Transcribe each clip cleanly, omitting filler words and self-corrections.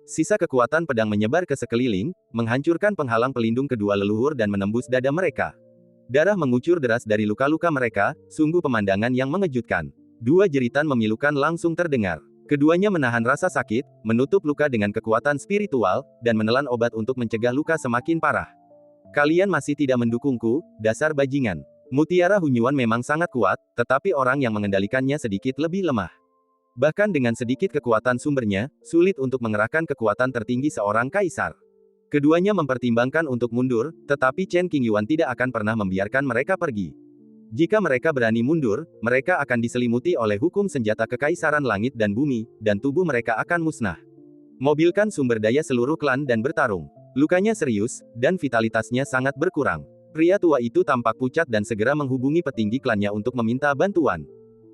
Sisa kekuatan pedang menyebar ke sekeliling, menghancurkan penghalang pelindung kedua leluhur dan menembus dada mereka. Darah mengucur deras dari luka-luka mereka, sungguh pemandangan yang mengejutkan. Dua jeritan memilukan langsung terdengar. Keduanya menahan rasa sakit, menutup luka dengan kekuatan spiritual, dan menelan obat untuk mencegah luka semakin parah. Kalian masih tidak mendukungku, dasar bajingan. Mutiara Hunyuan memang sangat kuat, tetapi orang yang mengendalikannya sedikit lebih lemah. Bahkan dengan sedikit kekuatan sumbernya, sulit untuk mengerahkan kekuatan tertinggi seorang kaisar. Keduanya mempertimbangkan untuk mundur, tetapi Chen Qingyuan tidak akan pernah membiarkan mereka pergi. Jika mereka berani mundur, mereka akan diselimuti oleh hukum senjata kekaisaran langit dan bumi, dan tubuh mereka akan musnah. Mobilkan sumber daya seluruh klan dan bertarung. Lukanya serius, dan vitalitasnya sangat berkurang. Pria tua itu tampak pucat dan segera menghubungi petinggi klannya untuk meminta bantuan.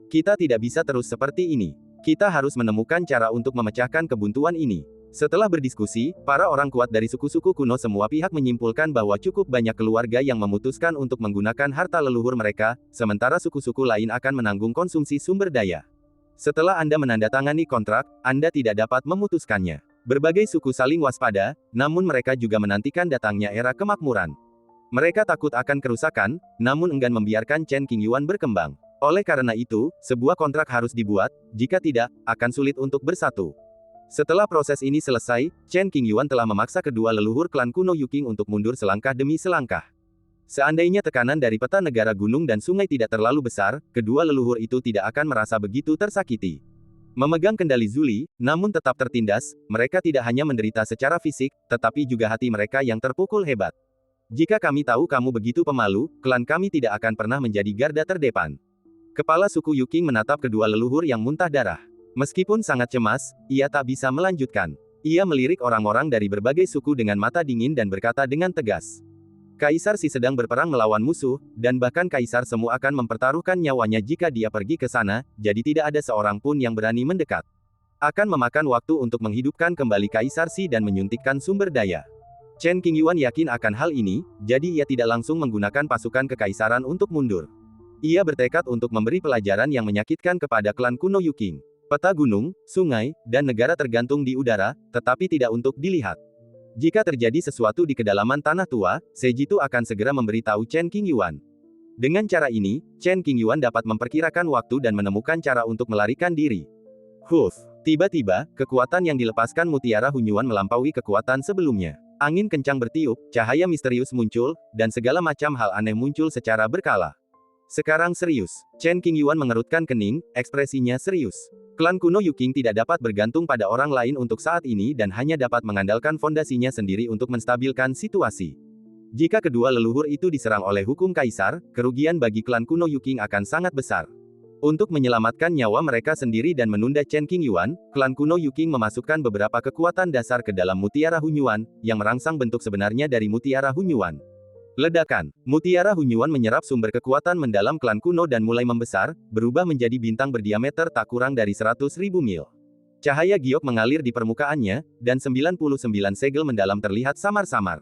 Kita tidak bisa terus seperti ini. Kita harus menemukan cara untuk memecahkan kebuntuan ini. Setelah berdiskusi, para orang kuat dari suku-suku kuno semua pihak menyimpulkan bahwa cukup banyak keluarga yang memutuskan untuk menggunakan harta leluhur mereka, sementara suku-suku lain akan menanggung konsumsi sumber daya. Setelah Anda menandatangani kontrak, Anda tidak dapat memutuskannya. Berbagai suku saling waspada, namun mereka juga menantikan datangnya era kemakmuran. Mereka takut akan kerusakan, namun enggan membiarkan Chen Qingyuan berkembang. Oleh karena itu, sebuah kontrak harus dibuat, jika tidak, akan sulit untuk bersatu. Setelah proses ini selesai, Chen Qingyuan telah memaksa kedua leluhur klan kuno Yuking untuk mundur selangkah demi selangkah. Seandainya tekanan dari peta negara gunung dan sungai tidak terlalu besar, kedua leluhur itu tidak akan merasa begitu tersakiti. Memegang kendali Zuli, namun tetap tertindas, mereka tidak hanya menderita secara fisik, tetapi juga hati mereka yang terpukul hebat. Jika kami tahu kamu begitu pemalu, klan kami tidak akan pernah menjadi garda terdepan. Kepala suku Yuking menatap kedua leluhur yang muntah darah. Meskipun sangat cemas, ia tak bisa melanjutkan. Ia melirik orang-orang dari berbagai suku dengan mata dingin dan berkata dengan tegas. Kaisar Si sedang berperang melawan musuh, dan bahkan Kaisar Semu akan mempertaruhkan nyawanya jika dia pergi ke sana, jadi tidak ada seorang pun yang berani mendekat. Akan memakan waktu untuk menghidupkan kembali Kaisar Si dan menyuntikkan sumber daya. Chen Qingyuan yakin akan hal ini, jadi ia tidak langsung menggunakan pasukan kekaisaran untuk mundur. Ia bertekad untuk memberi pelajaran yang menyakitkan kepada klan kuno Yuking. Peta gunung, sungai, dan negara tergantung di udara, tetapi tidak untuk dilihat. Jika terjadi sesuatu di kedalaman tanah tua, Sejitu akan segera memberitahu Chen Qingyuan. Dengan cara ini, Chen Qingyuan dapat memperkirakan waktu dan menemukan cara untuk melarikan diri. Tiba-tiba, kekuatan yang dilepaskan Mutiara Hunyuan melampaui kekuatan sebelumnya. Angin kencang bertiup, cahaya misterius muncul, dan segala macam hal aneh muncul secara berkala. Sekarang serius. Chen Qingyuan mengerutkan kening, ekspresinya serius. Klan kuno Yuking tidak dapat bergantung pada orang lain untuk saat ini dan hanya dapat mengandalkan fondasinya sendiri untuk menstabilkan situasi. Jika kedua leluhur itu diserang oleh hukum kaisar, kerugian bagi klan kuno Yuking akan sangat besar. Untuk menyelamatkan nyawa mereka sendiri dan menunda Chen Qingyuan, klan kuno Yuking memasukkan beberapa kekuatan dasar ke dalam Mutiara Hunyuan, yang merangsang bentuk sebenarnya dari Mutiara Hunyuan. Ledakan. Mutiara Hunyuan menyerap sumber kekuatan mendalam klan kuno dan mulai membesar, berubah menjadi bintang berdiameter tak kurang dari 100.000 mil. Cahaya giok mengalir di permukaannya, dan 99 segel mendalam terlihat samar-samar.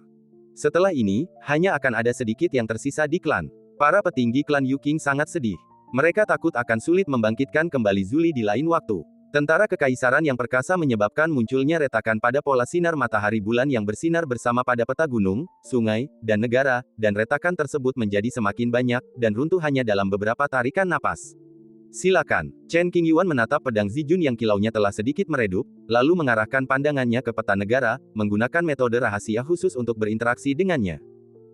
Setelah ini, hanya akan ada sedikit yang tersisa di klan. Para petinggi klan Yuking sangat sedih. Mereka takut akan sulit membangkitkan kembali Zuli di lain waktu. Tentara kekaisaran yang perkasa menyebabkan munculnya retakan pada pola sinar matahari bulan yang bersinar bersama pada peta gunung, sungai, dan negara, dan retakan tersebut menjadi semakin banyak, dan runtuh hanya dalam beberapa tarikan napas. Silakan. Chen Qingyuan menatap pedang Zijun yang kilaunya telah sedikit meredup, lalu mengarahkan pandangannya ke peta negara, menggunakan metode rahasia khusus untuk berinteraksi dengannya.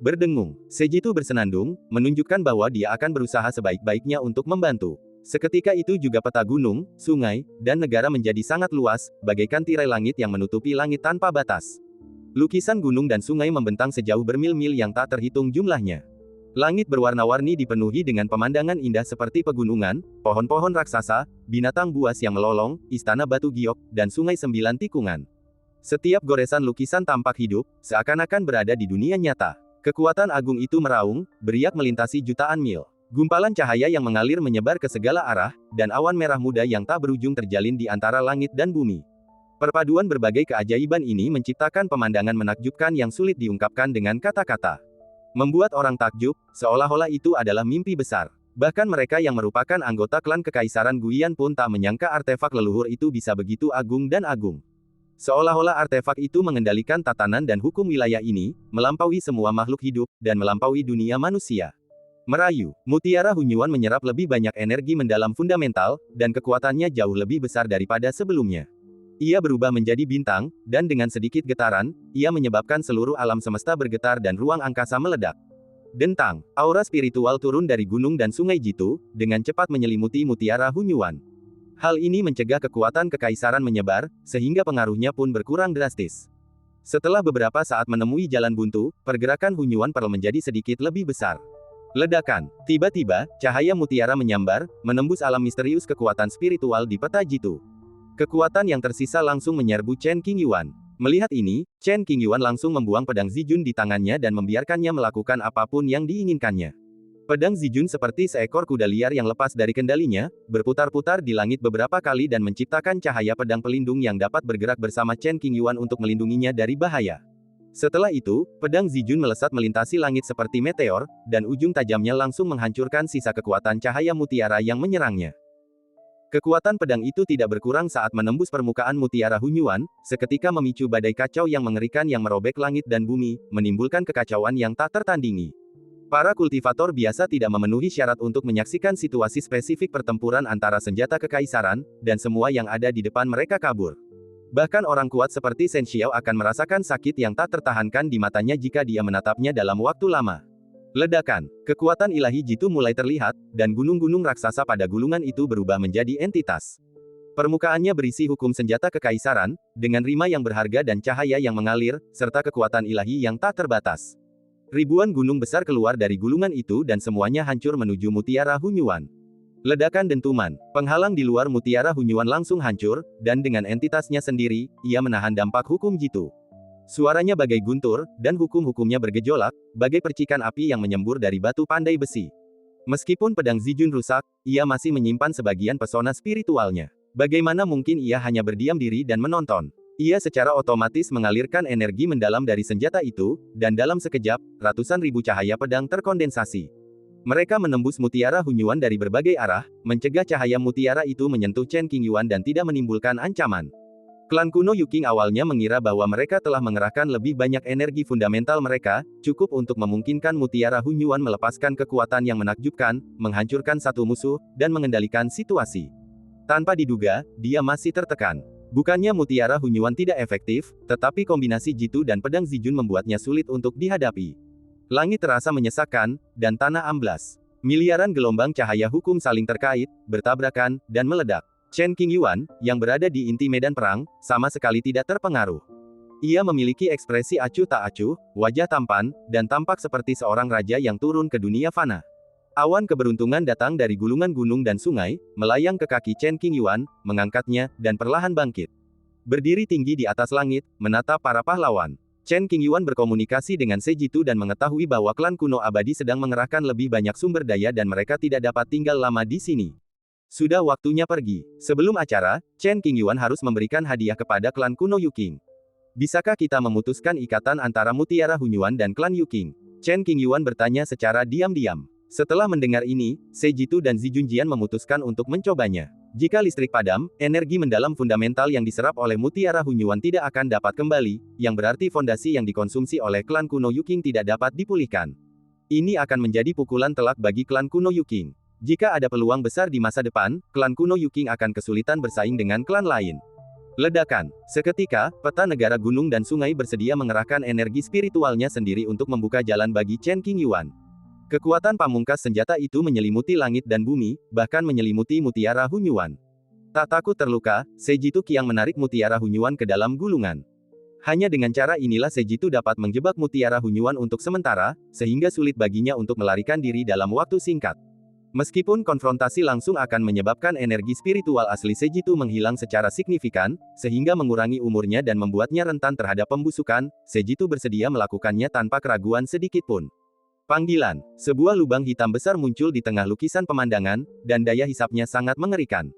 Berdengung. Sejitu bersenandung, menunjukkan bahwa dia akan berusaha sebaik-baiknya untuk membantu. Seketika itu juga peta gunung, sungai, dan negara menjadi sangat luas, bagaikan tirai langit yang menutupi langit tanpa batas. Lukisan gunung dan sungai membentang sejauh bermil-mil yang tak terhitung jumlahnya. Langit berwarna-warni dipenuhi dengan pemandangan indah seperti pegunungan, pohon-pohon raksasa, binatang buas yang melolong, istana batu giok, dan sungai 9 tikungan. Setiap goresan lukisan tampak hidup, seakan-akan berada di dunia nyata. Kekuatan agung itu meraung, beriak melintasi jutaan mil. Gumpalan cahaya yang mengalir menyebar ke segala arah, dan awan merah muda yang tak berujung terjalin di antara langit dan bumi. Perpaduan berbagai keajaiban ini menciptakan pemandangan menakjubkan yang sulit diungkapkan dengan kata-kata. Membuat orang takjub, seolah-olah itu adalah mimpi besar. Bahkan mereka yang merupakan anggota klan kekaisaran Guian pun tak menyangka artefak leluhur itu bisa begitu agung dan agung. Seolah-olah artefak itu mengendalikan tatanan dan hukum wilayah ini, melampaui semua makhluk hidup, dan melampaui dunia manusia. Merayu, mutiara Hunyuan menyerap lebih banyak energi mendalam fundamental, dan kekuatannya jauh lebih besar daripada sebelumnya. Ia berubah menjadi bintang, dan dengan sedikit getaran, ia menyebabkan seluruh alam semesta bergetar dan ruang angkasa meledak. Dentang, aura spiritual turun dari gunung dan sungai Jitu, dengan cepat menyelimuti mutiara Hunyuan. Hal ini mencegah kekuatan kekaisaran menyebar, sehingga pengaruhnya pun berkurang drastis. Setelah beberapa saat menemui jalan buntu, pergerakan Hunyuan Pearl menjadi sedikit lebih besar. Ledakan. Tiba-tiba, cahaya mutiara menyambar, menembus alam misterius kekuatan spiritual di peta Jitu. Kekuatan yang tersisa langsung menyerbu Chen Qingyuan. Melihat ini, Chen Qingyuan langsung membuang pedang Zijun di tangannya dan membiarkannya melakukan apapun yang diinginkannya. Pedang Zijun seperti seekor kuda liar yang lepas dari kendalinya, berputar-putar di langit beberapa kali dan menciptakan cahaya pedang pelindung yang dapat bergerak bersama Chen Qingyuan untuk melindunginya dari bahaya. Setelah itu, pedang Zijun melesat melintasi langit seperti meteor, dan ujung tajamnya langsung menghancurkan sisa kekuatan cahaya mutiara yang menyerangnya. Kekuatan pedang itu tidak berkurang saat menembus permukaan mutiara Hunyuan, seketika memicu badai kacau yang mengerikan yang merobek langit dan bumi, menimbulkan kekacauan yang tak tertandingi. Para kultivator biasa tidak memenuhi syarat untuk menyaksikan situasi spesifik pertempuran antara senjata kekaisaran, dan semua yang ada di depan mereka kabur. Bahkan orang kuat seperti Shen Xiao akan merasakan sakit yang tak tertahankan di matanya jika dia menatapnya dalam waktu lama. Ledakan. Kekuatan ilahi Jitu mulai terlihat, dan gunung-gunung raksasa pada gulungan itu berubah menjadi entitas. Permukaannya berisi hukum senjata kekaisaran, dengan rima yang berharga dan cahaya yang mengalir, serta kekuatan ilahi yang tak terbatas. Ribuan gunung besar keluar dari gulungan itu dan semuanya hancur menuju mutiara Hunyuan. Ledakan dentuman. Penghalang di luar mutiara Hunyuan langsung hancur, dan dengan entitasnya sendiri, ia menahan dampak hukum Jitu. Suaranya bagai guntur, dan hukum-hukumnya bergejolak, bagai percikan api yang menyembur dari batu pandai besi. Meskipun pedang Zijun rusak, ia masih menyimpan sebagian pesona spiritualnya. Bagaimana mungkin ia hanya berdiam diri dan menonton? Ia secara otomatis mengalirkan energi mendalam dari senjata itu, dan dalam sekejap, ratusan ribu cahaya pedang terkondensasi. Mereka menembus mutiara Hunyuan dari berbagai arah, mencegah cahaya mutiara itu menyentuh Chen Qingyuan dan tidak menimbulkan ancaman. Klan kuno Yuking awalnya mengira bahwa mereka telah mengerahkan lebih banyak energi fundamental mereka, cukup untuk memungkinkan mutiara Hunyuan melepaskan kekuatan yang menakjubkan, menghancurkan satu musuh, dan mengendalikan situasi. Tanpa diduga, dia masih tertekan. Bukannya mutiara Hunyuan tidak efektif, tetapi kombinasi Jitu dan pedang Zijun membuatnya sulit untuk dihadapi. Langit terasa menyesakkan, dan tanah amblas. Miliaran gelombang cahaya hukum saling terkait, bertabrakan, dan meledak. Chen Qingyuan, yang berada di inti medan perang, sama sekali tidak terpengaruh. Ia memiliki ekspresi acuh tak acuh, wajah tampan, dan tampak seperti seorang raja yang turun ke dunia fana. Awan keberuntungan datang dari gulungan gunung dan sungai, melayang ke kaki Chen Qingyuan, mengangkatnya, dan perlahan bangkit. Berdiri tinggi di atas langit, menatap para pahlawan. Chen Qingyuan berkomunikasi dengan Sejitu dan mengetahui bahwa klan kuno abadi sedang mengerahkan lebih banyak sumber daya dan mereka tidak dapat tinggal lama di sini. Sudah waktunya pergi. Sebelum acara, Chen Qingyuan harus memberikan hadiah kepada klan kuno Yuking. Bisakah kita memutuskan ikatan antara mutiara Hunyuan dan klan Yuking? Chen Qingyuan bertanya secara diam-diam. Setelah mendengar ini, Sejitu dan Zijunjian memutuskan untuk mencobanya. Jika listrik padam, energi mendalam fundamental yang diserap oleh mutiara Hunyuan tidak akan dapat kembali, yang berarti fondasi yang dikonsumsi oleh klan kuno Yuking tidak dapat dipulihkan. Ini akan menjadi pukulan telak bagi klan kuno Yuking. Jika ada peluang besar di masa depan, klan kuno Yuking akan kesulitan bersaing dengan klan lain. Ledakan. Seketika, peta negara gunung dan sungai bersedia mengerahkan energi spiritualnya sendiri untuk membuka jalan bagi Chen Qingyuan. Kekuatan pamungkas senjata itu menyelimuti langit dan bumi, bahkan menyelimuti mutiara Hunyuan. Tak takut terluka, Sejitu Qiang menarik mutiara Hunyuan ke dalam gulungan. Hanya dengan cara inilah Sejitu dapat menjebak mutiara Hunyuan untuk sementara, sehingga sulit baginya untuk melarikan diri dalam waktu singkat. Meskipun konfrontasi langsung akan menyebabkan energi spiritual asli Sejitu menghilang secara signifikan, sehingga mengurangi umurnya dan membuatnya rentan terhadap pembusukan, Sejitu bersedia melakukannya tanpa keraguan sedikitpun. Panggilan. Sebuah lubang hitam besar muncul di tengah lukisan pemandangan, dan daya hisapnya sangat mengerikan.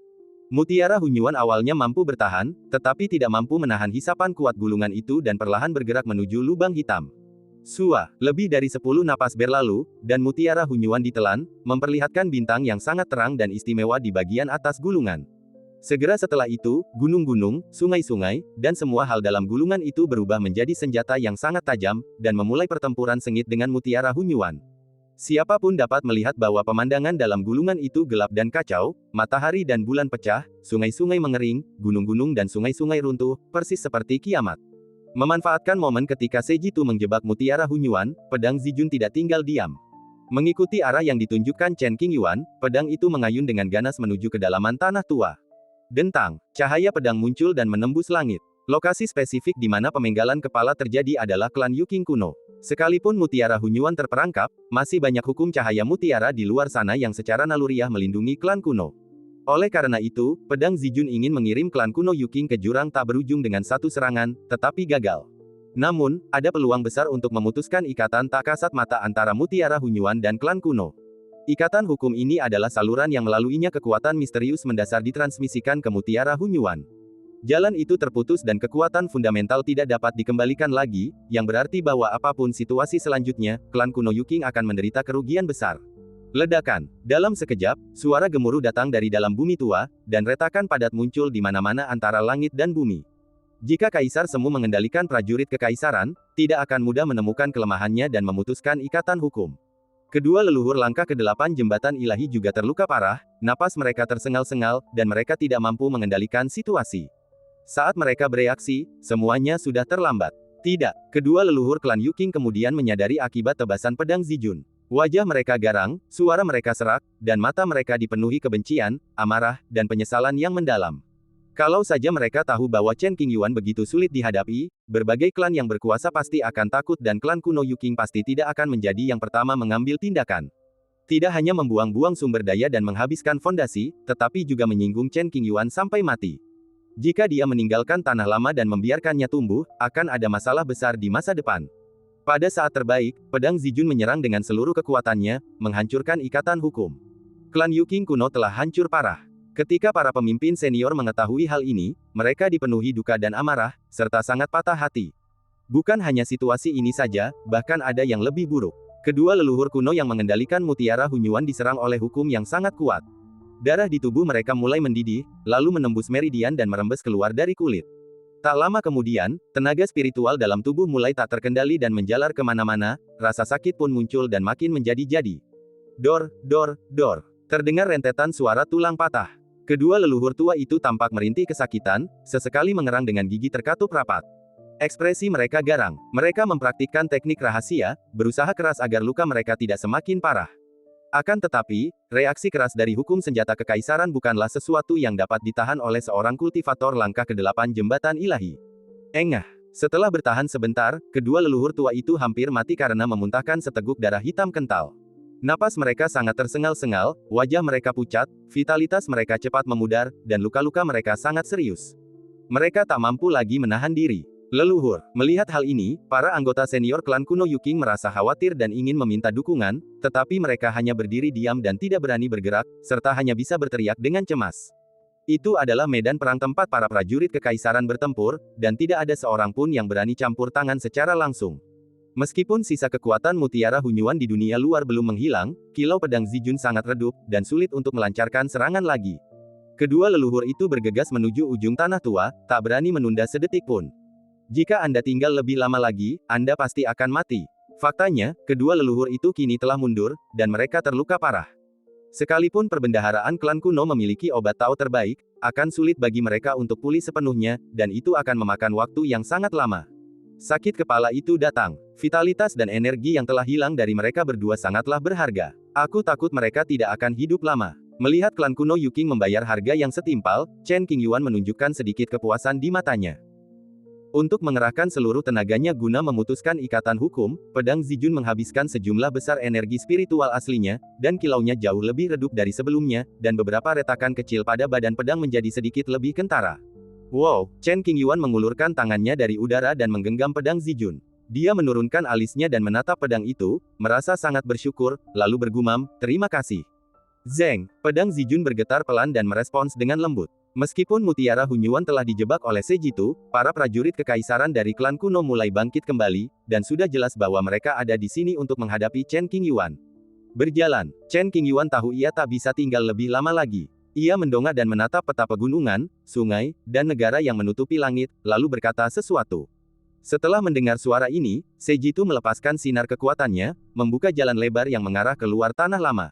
Mutiara Hunyuan awalnya mampu bertahan, tetapi tidak mampu menahan hisapan kuat gulungan itu dan perlahan bergerak menuju lubang hitam. Sua, lebih dari 10 napas berlalu, dan mutiara Hunyuan ditelan, memperlihatkan bintang yang sangat terang dan istimewa di bagian atas gulungan. Segera setelah itu, gunung-gunung, sungai-sungai, dan semua hal dalam gulungan itu berubah menjadi senjata yang sangat tajam, dan memulai pertempuran sengit dengan Mutiara Hunyuan. Siapapun dapat melihat bahwa pemandangan dalam gulungan itu gelap dan kacau, matahari dan bulan pecah, sungai-sungai mengering, gunung-gunung dan sungai-sungai runtuh, persis seperti kiamat. Memanfaatkan momen ketika Sejitu menjebak Mutiara Hunyuan, pedang Zijun tidak tinggal diam. Mengikuti arah yang ditunjukkan Chen Qingyuan, pedang itu mengayun dengan ganas menuju kedalaman tanah tua. Dentang, cahaya pedang muncul dan menembus langit. Lokasi spesifik di mana pemenggalan kepala terjadi adalah klan Yuking kuno. Sekalipun Mutiara Hunyuan terperangkap, masih banyak hukum cahaya mutiara di luar sana yang secara naluriah melindungi klan kuno. Oleh karena itu, pedang Zijun ingin mengirim klan kuno Yuking ke jurang tak berujung dengan satu serangan, tetapi gagal. Namun, ada peluang besar untuk memutuskan ikatan tak kasat mata antara Mutiara Hunyuan dan klan kuno. Ikatan hukum ini adalah saluran yang melaluinya kekuatan misterius mendasar ditransmisikan ke Mutiara Hunyuan. Jalan itu terputus dan kekuatan fundamental tidak dapat dikembalikan lagi, yang berarti bahwa apapun situasi selanjutnya, klan kuno Yuking akan menderita kerugian besar. Ledakan. Dalam sekejap, suara gemuruh datang dari dalam bumi tua, dan retakan padat muncul di mana-mana antara langit dan bumi. Jika Kaisar Semu mengendalikan prajurit kekaisaran, tidak akan mudah menemukan kelemahannya dan memutuskan ikatan hukum. Kedua leluhur langkah ke-8 jembatan ilahi juga terluka parah, napas mereka tersengal-sengal, dan mereka tidak mampu mengendalikan situasi. Saat mereka bereaksi, semuanya sudah terlambat. Tidak, kedua leluhur klan Yuking kemudian menyadari akibat tebasan pedang Zijun. Wajah mereka garang, suara mereka serak, dan mata mereka dipenuhi kebencian, amarah, dan penyesalan yang mendalam. Kalau saja mereka tahu bahwa Chen Qingyuan begitu sulit dihadapi, berbagai klan yang berkuasa pasti akan takut dan klan kuno Yuking pasti tidak akan menjadi yang pertama mengambil tindakan. Tidak hanya membuang-buang sumber daya dan menghabiskan fondasi, tetapi juga menyinggung Chen Qingyuan sampai mati. Jika dia meninggalkan tanah lama dan membiarkannya tumbuh, akan ada masalah besar di masa depan. Pada saat terbaik, pedang Zijun menyerang dengan seluruh kekuatannya, menghancurkan ikatan hukum. Klan Yuking kuno telah hancur parah. Ketika para pemimpin senior mengetahui hal ini, mereka dipenuhi duka dan amarah, serta sangat patah hati. Bukan hanya situasi ini saja, bahkan ada yang lebih buruk. Kedua leluhur kuno yang mengendalikan Mutiara Hunyuan diserang oleh hukum yang sangat kuat. Darah di tubuh mereka mulai mendidih, lalu menembus meridian dan merembes keluar dari kulit. Tak lama kemudian, tenaga spiritual dalam tubuh mulai tak terkendali dan menjalar kemana-mana, rasa sakit pun muncul dan makin menjadi-jadi. Dor, dor, dor. Terdengar rentetan suara tulang patah. Kedua leluhur tua itu tampak merintih kesakitan, sesekali mengerang dengan gigi terkatup rapat. Ekspresi mereka garang. Mereka mempraktikkan teknik rahasia, berusaha keras agar luka mereka tidak semakin parah. Akan tetapi, reaksi keras dari hukum senjata kekaisaran bukanlah sesuatu yang dapat ditahan oleh seorang kultivator langkah ke-8 jembatan ilahi. Engah. Setelah bertahan sebentar, kedua leluhur tua itu hampir mati karena memuntahkan seteguk darah hitam kental. Napas mereka sangat tersengal-sengal, wajah mereka pucat, vitalitas mereka cepat memudar, dan luka-luka mereka sangat serius. Mereka tak mampu lagi menahan diri. Leluhur, melihat hal ini, para anggota senior klan kuno Yuking merasa khawatir dan ingin meminta dukungan, tetapi mereka hanya berdiri diam dan tidak berani bergerak, serta hanya bisa berteriak dengan cemas. Itu adalah medan perang tempat para prajurit kekaisaran bertempur, dan tidak ada seorang pun yang berani campur tangan secara langsung. Meskipun sisa kekuatan Mutiara Hunyuan di dunia luar belum menghilang, kilau pedang Zijun sangat redup, dan sulit untuk melancarkan serangan lagi. Kedua leluhur itu bergegas menuju ujung tanah tua, tak berani menunda sedetik pun. Jika Anda tinggal lebih lama lagi, Anda pasti akan mati. Faktanya, kedua leluhur itu kini telah mundur, dan mereka terluka parah. Sekalipun perbendaharaan klan kuno memiliki obat tao terbaik, akan sulit bagi mereka untuk pulih sepenuhnya, dan itu akan memakan waktu yang sangat lama. Sakit kepala itu datang. Vitalitas dan energi yang telah hilang dari mereka berdua sangatlah berharga. Aku takut mereka tidak akan hidup lama. Melihat klan kuno Yuking membayar harga yang setimpal, Chen Qingyuan menunjukkan sedikit kepuasan di matanya. Untuk mengerahkan seluruh tenaganya guna memutuskan ikatan hukum, pedang Zijun menghabiskan sejumlah besar energi spiritual aslinya, dan kilaunya jauh lebih redup dari sebelumnya, dan beberapa retakan kecil pada badan pedang menjadi sedikit lebih kentara. Wow, Chen Qingyuan mengulurkan tangannya dari udara dan menggenggam pedang Zijun. Dia menurunkan alisnya dan menatap pedang itu, merasa sangat bersyukur, lalu bergumam, "Terima kasih." Zeng, pedang Zijun bergetar pelan dan merespons dengan lembut. Meskipun Mutiara Hunyuan telah dijebak oleh Sejitu, para prajurit kekaisaran dari klan kuno mulai bangkit kembali, dan sudah jelas bahwa mereka ada di sini untuk menghadapi Chen Qingyuan. Berjalan, Chen Qingyuan tahu ia tak bisa tinggal lebih lama lagi. Ia mendongak dan menatap peta pegunungan, sungai, dan negara yang menutupi langit, lalu berkata sesuatu. Setelah mendengar suara ini, Sejitu melepaskan sinar kekuatannya, membuka jalan lebar yang mengarah ke luar tanah lama.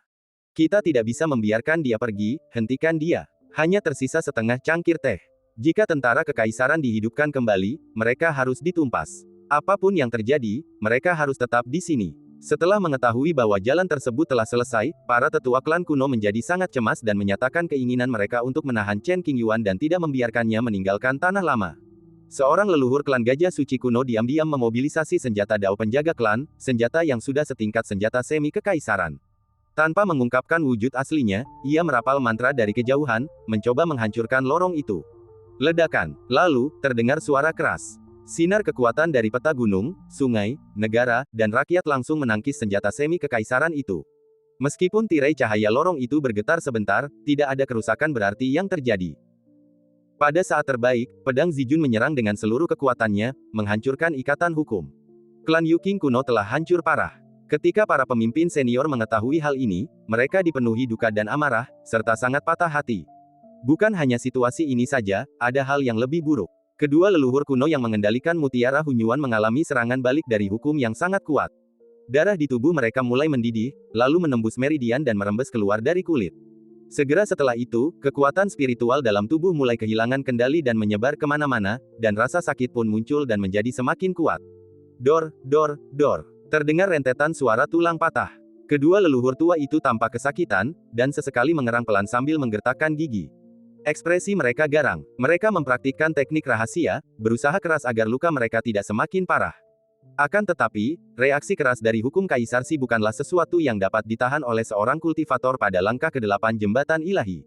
Kita tidak bisa membiarkan dia pergi, hentikan dia. Hanya tersisa setengah cangkir teh. Jika tentara kekaisaran dihidupkan kembali, mereka harus ditumpas. Apapun yang terjadi, mereka harus tetap di sini. Setelah mengetahui bahwa jalan tersebut telah selesai, para tetua klan kuno menjadi sangat cemas dan menyatakan keinginan mereka untuk menahan Chen Qingyuan dan tidak membiarkannya meninggalkan tanah lama. Seorang leluhur klan Gajah Suci kuno diam-diam memobilisasi senjata Dao penjaga klan, senjata yang sudah setingkat senjata semi kekaisaran. Tanpa mengungkapkan wujud aslinya, ia merapal mantra dari kejauhan, mencoba menghancurkan lorong itu. Ledakan. Lalu, terdengar suara keras. Sinar kekuatan dari peta gunung, sungai, negara, dan rakyat langsung menangkis senjata semi kekaisaran itu. Meskipun tirai cahaya lorong itu bergetar sebentar, tidak ada kerusakan berarti yang terjadi. Pada saat terbaik, pedang Zijun menyerang dengan seluruh kekuatannya, menghancurkan ikatan hukum. Klan Yuking kuno telah hancur parah. Ketika para pemimpin senior mengetahui hal ini, mereka dipenuhi duka dan amarah, serta sangat patah hati. Bukan hanya situasi ini saja, ada hal yang lebih buruk. Kedua leluhur kuno yang mengendalikan Mutiara Hunyuan mengalami serangan balik dari hukum yang sangat kuat. Darah di tubuh mereka mulai mendidih, lalu menembus meridian dan merembes keluar dari kulit. Segera setelah itu, kekuatan spiritual dalam tubuh mulai kehilangan kendali dan menyebar kemana-mana, dan rasa sakit pun muncul dan menjadi semakin kuat. Dor, dor, dor. Terdengar rentetan suara tulang patah. Kedua leluhur tua itu tampak kesakitan, dan sesekali mengerang pelan sambil menggertakkan gigi. Ekspresi mereka garang. Mereka mempraktikkan teknik rahasia, berusaha keras agar luka mereka tidak semakin parah. Akan tetapi, reaksi keras dari hukum Kaisar Si bukanlah sesuatu yang dapat ditahan oleh seorang kultivator pada langkah ke-8 jembatan ilahi.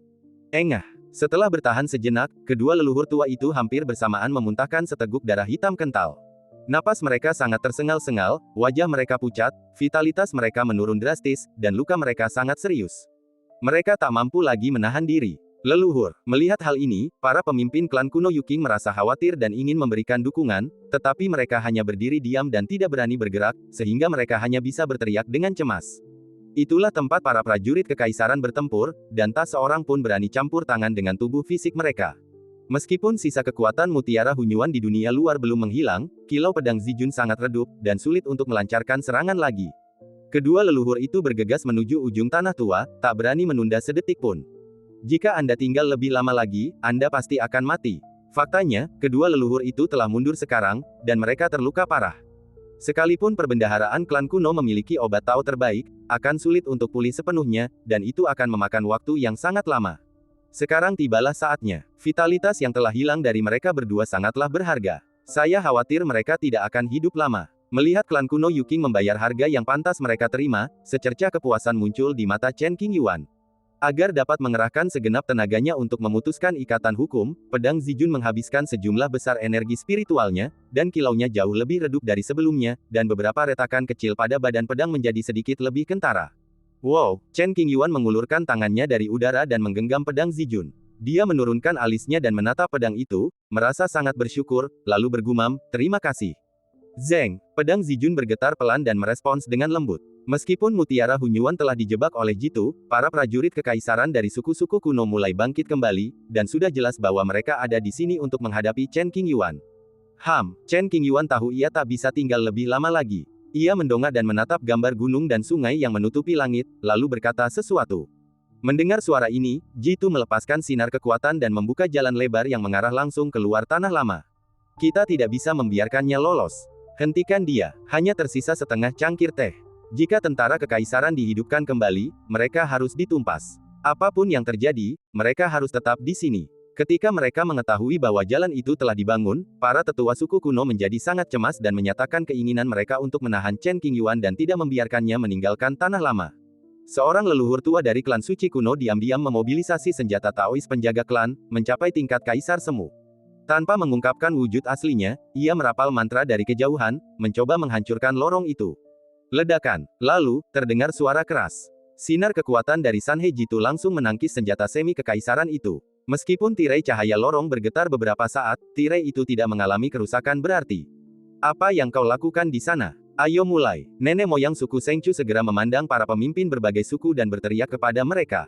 Engah. Setelah bertahan sejenak, kedua leluhur tua itu hampir bersamaan memuntahkan seteguk darah hitam kental. Napas mereka sangat tersengal-sengal, wajah mereka pucat, vitalitas mereka menurun drastis, dan luka mereka sangat serius. Mereka tak mampu lagi menahan diri. Leluhur, melihat hal ini, para pemimpin klan kuno Yuking merasa khawatir dan ingin memberikan dukungan, tetapi mereka hanya berdiri diam dan tidak berani bergerak, sehingga mereka hanya bisa berteriak dengan cemas. Itulah tempat para prajurit kekaisaran bertempur, dan tak seorang pun berani campur tangan dengan tubuh fisik mereka. Meskipun sisa kekuatan Mutiara Hunyuan di dunia luar belum menghilang, kilau pedang Zijun sangat redup, dan sulit untuk melancarkan serangan lagi. Kedua leluhur itu bergegas menuju ujung tanah tua, tak berani menunda sedetik pun. Jika Anda tinggal lebih lama lagi, Anda pasti akan mati. Faktanya, kedua leluhur itu telah mundur sekarang, dan mereka terluka parah. Sekalipun perbendaharaan klan kuno memiliki obat Tao terbaik, akan sulit untuk pulih sepenuhnya, dan itu akan memakan waktu yang sangat lama. Sekarang tibalah saatnya. Vitalitas yang telah hilang dari mereka berdua sangatlah berharga. Saya khawatir mereka tidak akan hidup lama. Melihat klan kuno Yuking membayar harga yang pantas mereka terima, secercah kepuasan muncul di mata Chen Qingyuan. Agar dapat mengerahkan segenap tenaganya untuk memutuskan ikatan hukum, pedang Zijun menghabiskan sejumlah besar energi spiritualnya, dan kilaunya jauh lebih redup dari sebelumnya, dan beberapa retakan kecil pada badan pedang menjadi sedikit lebih kentara. Wow, Chen Qingyuan mengulurkan tangannya dari udara dan menggenggam pedang Zijun. Dia menurunkan alisnya dan menatap pedang itu, merasa sangat bersyukur, lalu bergumam, "Terima kasih." Zeng, pedang Zijun bergetar pelan dan merespons dengan lembut. Meskipun Mutiara Hunyuan telah dijebak oleh Jitu, para prajurit kekaisaran dari suku-suku kuno mulai bangkit kembali, dan sudah jelas bahwa mereka ada di sini untuk menghadapi Chen Qingyuan. Chen Qingyuan tahu ia tak bisa tinggal lebih lama lagi. Ia mendongak dan menatap gambar gunung dan sungai yang menutupi langit, lalu berkata sesuatu. Mendengar suara ini, Jitu melepaskan sinar kekuatan dan membuka jalan lebar yang mengarah langsung keluar tanah lama. Kita tidak bisa membiarkannya lolos. Hentikan dia, hanya tersisa setengah cangkir teh. Jika tentara kekaisaran dihidupkan kembali, mereka harus ditumpas. Apapun yang terjadi, mereka harus tetap di sini. Ketika mereka mengetahui bahwa jalan itu telah dibangun, para tetua suku kuno menjadi sangat cemas dan menyatakan keinginan mereka untuk menahan Chen Qingyuan dan tidak membiarkannya meninggalkan tanah lama. Seorang leluhur tua dari klan suci kuno diam-diam memobilisasi senjata Taois penjaga klan, mencapai tingkat kaisar semu. Tanpa mengungkapkan wujud aslinya, ia merapal mantra dari kejauhan, mencoba menghancurkan lorong itu. Ledakan. Lalu, terdengar suara keras. Sinar kekuatan dari Sanhe Jitu langsung menangkis senjata semi kekaisaran itu. Meskipun tirai cahaya lorong bergetar beberapa saat, tirai itu tidak mengalami kerusakan berarti. Apa yang kau lakukan di sana? Ayo mulai. Nenek moyang suku Sengchu segera memandang para pemimpin berbagai suku dan berteriak kepada mereka.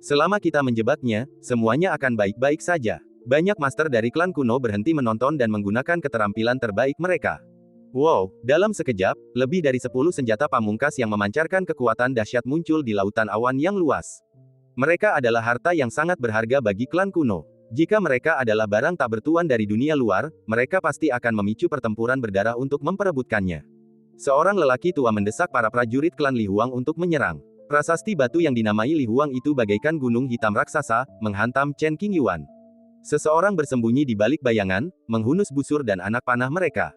Selama kita menjebaknya, semuanya akan baik-baik saja. Banyak master dari klan kuno berhenti menonton dan menggunakan keterampilan terbaik mereka. Wow, dalam sekejap, lebih dari 10 senjata pamungkas yang memancarkan kekuatan dahsyat muncul di lautan awan yang luas. Mereka adalah harta yang sangat berharga bagi klan kuno. Jika mereka adalah barang tak bertuan dari dunia luar, mereka pasti akan memicu pertempuran berdarah untuk memperebutkannya. Seorang lelaki tua mendesak para prajurit klan Li Huang untuk menyerang. Prasasti batu yang dinamai Li Huang itu bagaikan gunung hitam raksasa, menghantam Chen Qingyuan. Seseorang bersembunyi di balik bayangan, menghunus busur dan anak panah mereka.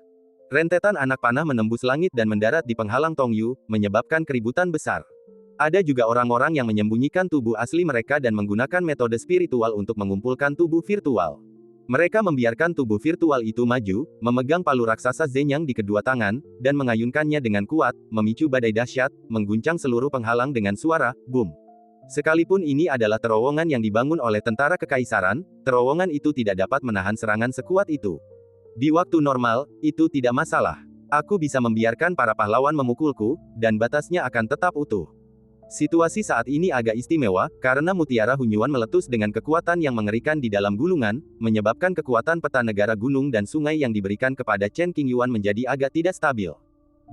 Rentetan anak panah menembus langit dan mendarat di penghalang Tongyu, menyebabkan keributan besar. Ada juga orang-orang yang menyembunyikan tubuh asli mereka dan menggunakan metode spiritual untuk mengumpulkan tubuh virtual. Mereka membiarkan tubuh virtual itu maju, memegang palu raksasa Zenyang di kedua tangan, dan mengayunkannya dengan kuat, memicu badai dahsyat, mengguncang seluruh penghalang dengan suara, boom. Sekalipun ini adalah terowongan yang dibangun oleh tentara kekaisaran, terowongan itu tidak dapat menahan serangan sekuat itu. Di waktu normal, itu tidak masalah. Aku bisa membiarkan para pahlawan memukulku, dan batasnya akan tetap utuh. Situasi saat ini agak istimewa, karena mutiara Hunyuan meletus dengan kekuatan yang mengerikan di dalam gulungan, menyebabkan kekuatan peta negara gunung dan sungai yang diberikan kepada Chen Qingyuan menjadi agak tidak stabil.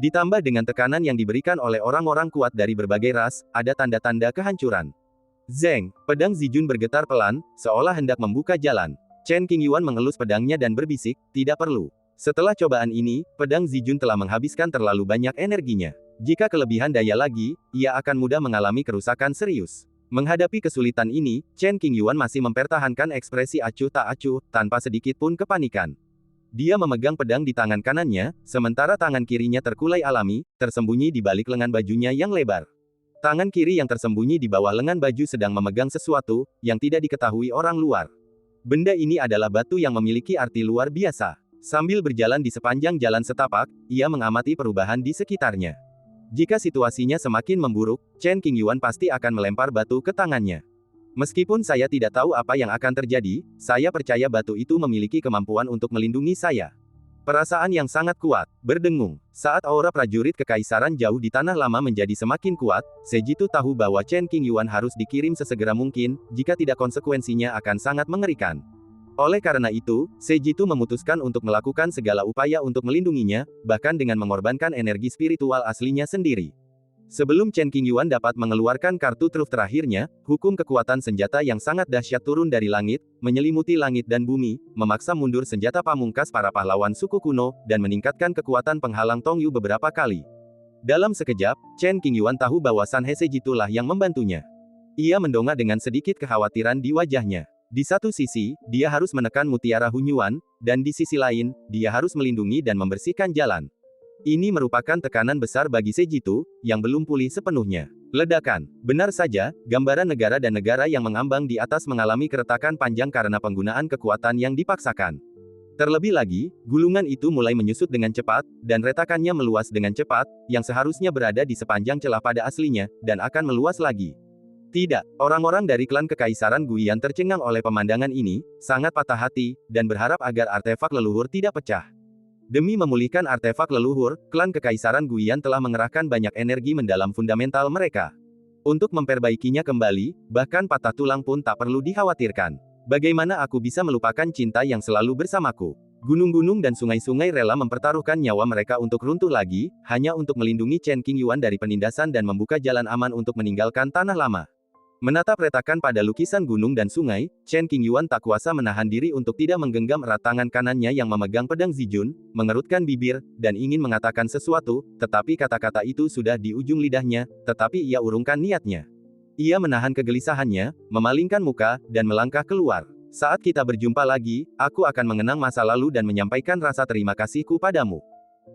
Ditambah dengan tekanan yang diberikan oleh orang-orang kuat dari berbagai ras, ada tanda-tanda kehancuran. Zeng, pedang Zijun bergetar pelan, seolah hendak membuka jalan. Chen Qingyuan mengelus pedangnya dan berbisik, tidak perlu. Setelah cobaan ini, pedang Zijun telah menghabiskan terlalu banyak energinya. Jika kelebihan daya lagi, ia akan mudah mengalami kerusakan serius. Menghadapi kesulitan ini, Chen Qingyuan masih mempertahankan ekspresi acuh tak acuh, tanpa sedikit pun kepanikan. Dia memegang pedang di tangan kanannya, sementara tangan kirinya terkulai alami, tersembunyi di balik lengan bajunya yang lebar. Tangan kiri yang tersembunyi di bawah lengan baju sedang memegang sesuatu, yang tidak diketahui orang luar. Benda ini adalah batu yang memiliki arti luar biasa. Sambil berjalan di sepanjang jalan setapak, ia mengamati perubahan di sekitarnya. Jika situasinya semakin memburuk, Chen Qingyuan pasti akan melempar batu ke tangannya. Meskipun saya tidak tahu apa yang akan terjadi, saya percaya batu itu memiliki kemampuan untuk melindungi saya. Perasaan yang sangat kuat, berdengung. Saat aura prajurit kekaisaran jauh di tanah lama menjadi semakin kuat, Sejitu tahu bahwa Chen Qingyuan harus dikirim sesegera mungkin, jika tidak konsekuensinya akan sangat mengerikan. Oleh karena itu, Sejitu memutuskan untuk melakukan segala upaya untuk melindunginya, bahkan dengan mengorbankan energi spiritual aslinya sendiri. Sebelum Chen Qingyuan dapat mengeluarkan kartu truf terakhirnya, hukum kekuatan senjata yang sangat dahsyat turun dari langit, menyelimuti langit dan bumi, memaksa mundur senjata pamungkas para pahlawan suku kuno, dan meningkatkan kekuatan penghalang Tongyu beberapa kali. Dalam sekejap, Chen Qingyuan tahu bahwa Sanhe Sejitu lah yang membantunya. Ia mendongak dengan sedikit kekhawatiran di wajahnya. Di satu sisi, dia harus menekan mutiara Hunyuan, dan di sisi lain, dia harus melindungi dan membersihkan jalan. Ini merupakan tekanan besar bagi Sejitu, yang belum pulih sepenuhnya. Ledakan. Benar saja, gambaran negara dan negara yang mengambang di atas mengalami keretakan panjang karena penggunaan kekuatan yang dipaksakan. Terlebih lagi, gulungan itu mulai menyusut dengan cepat, dan retakannya meluas dengan cepat, yang seharusnya berada di sepanjang celah pada aslinya, dan akan meluas lagi. Tidak, orang-orang dari klan Kekaisaran Guiyan tercengang oleh pemandangan ini, sangat patah hati, dan berharap agar artefak leluhur tidak pecah. Demi memulihkan artefak leluhur, klan Kekaisaran Guiyan telah mengerahkan banyak energi mendalam fundamental mereka. Untuk memperbaikinya kembali, bahkan patah tulang pun tak perlu dikhawatirkan. Bagaimana aku bisa melupakan cinta yang selalu bersamaku? Gunung-gunung dan sungai-sungai rela mempertaruhkan nyawa mereka untuk runtuh lagi, hanya untuk melindungi Chen Qingyuan dari penindasan dan membuka jalan aman untuk meninggalkan tanah lama. Menatap retakan pada lukisan gunung dan sungai, Chen Qingyuan tak kuasa menahan diri untuk tidak menggenggam erat tangan kanannya yang memegang pedang Zijun, mengerutkan bibir, dan ingin mengatakan sesuatu, tetapi kata-kata itu sudah di ujung lidahnya, tetapi ia urungkan niatnya. Ia menahan kegelisahannya, memalingkan muka, dan melangkah keluar. Saat kita berjumpa lagi, aku akan mengenang masa lalu dan menyampaikan rasa terima kasihku padamu.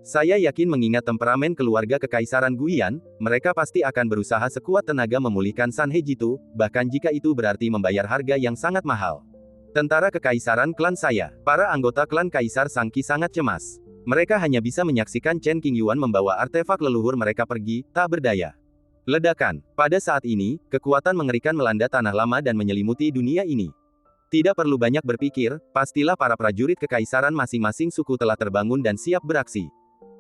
Saya yakin mengingat temperamen keluarga Kekaisaran Guiyan, mereka pasti akan berusaha sekuat tenaga memulihkan Sanhe Jitu, bahkan jika itu berarti membayar harga yang sangat mahal. Tentara Kekaisaran klan saya, para anggota klan Kaisar Sangki sangat cemas. Mereka hanya bisa menyaksikan Chen Qingyuan membawa artefak leluhur mereka pergi, tak berdaya. Ledakan. Pada saat ini, kekuatan mengerikan melanda tanah lama dan menyelimuti dunia ini. Tidak perlu banyak berpikir, pastilah para prajurit kekaisaran masing-masing suku telah terbangun dan siap beraksi.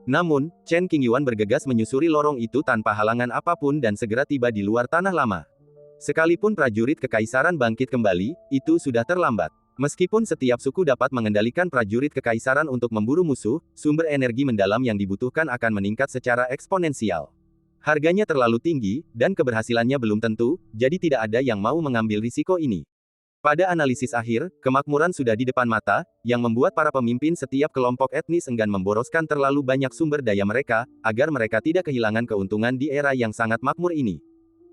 Namun, Chen Qingyuan bergegas menyusuri lorong itu tanpa halangan apapun dan segera tiba di luar tanah lama. Sekalipun prajurit kekaisaran bangkit kembali, itu sudah terlambat. Meskipun setiap suku dapat mengendalikan prajurit kekaisaran untuk memburu musuh, sumber energi mendalam yang dibutuhkan akan meningkat secara eksponensial. Harganya terlalu tinggi, dan keberhasilannya belum tentu, jadi tidak ada yang mau mengambil risiko ini. Pada analisis akhir, kemakmuran sudah di depan mata, yang membuat para pemimpin setiap kelompok etnis enggan memboroskan terlalu banyak sumber daya mereka, agar mereka tidak kehilangan keuntungan di era yang sangat makmur ini.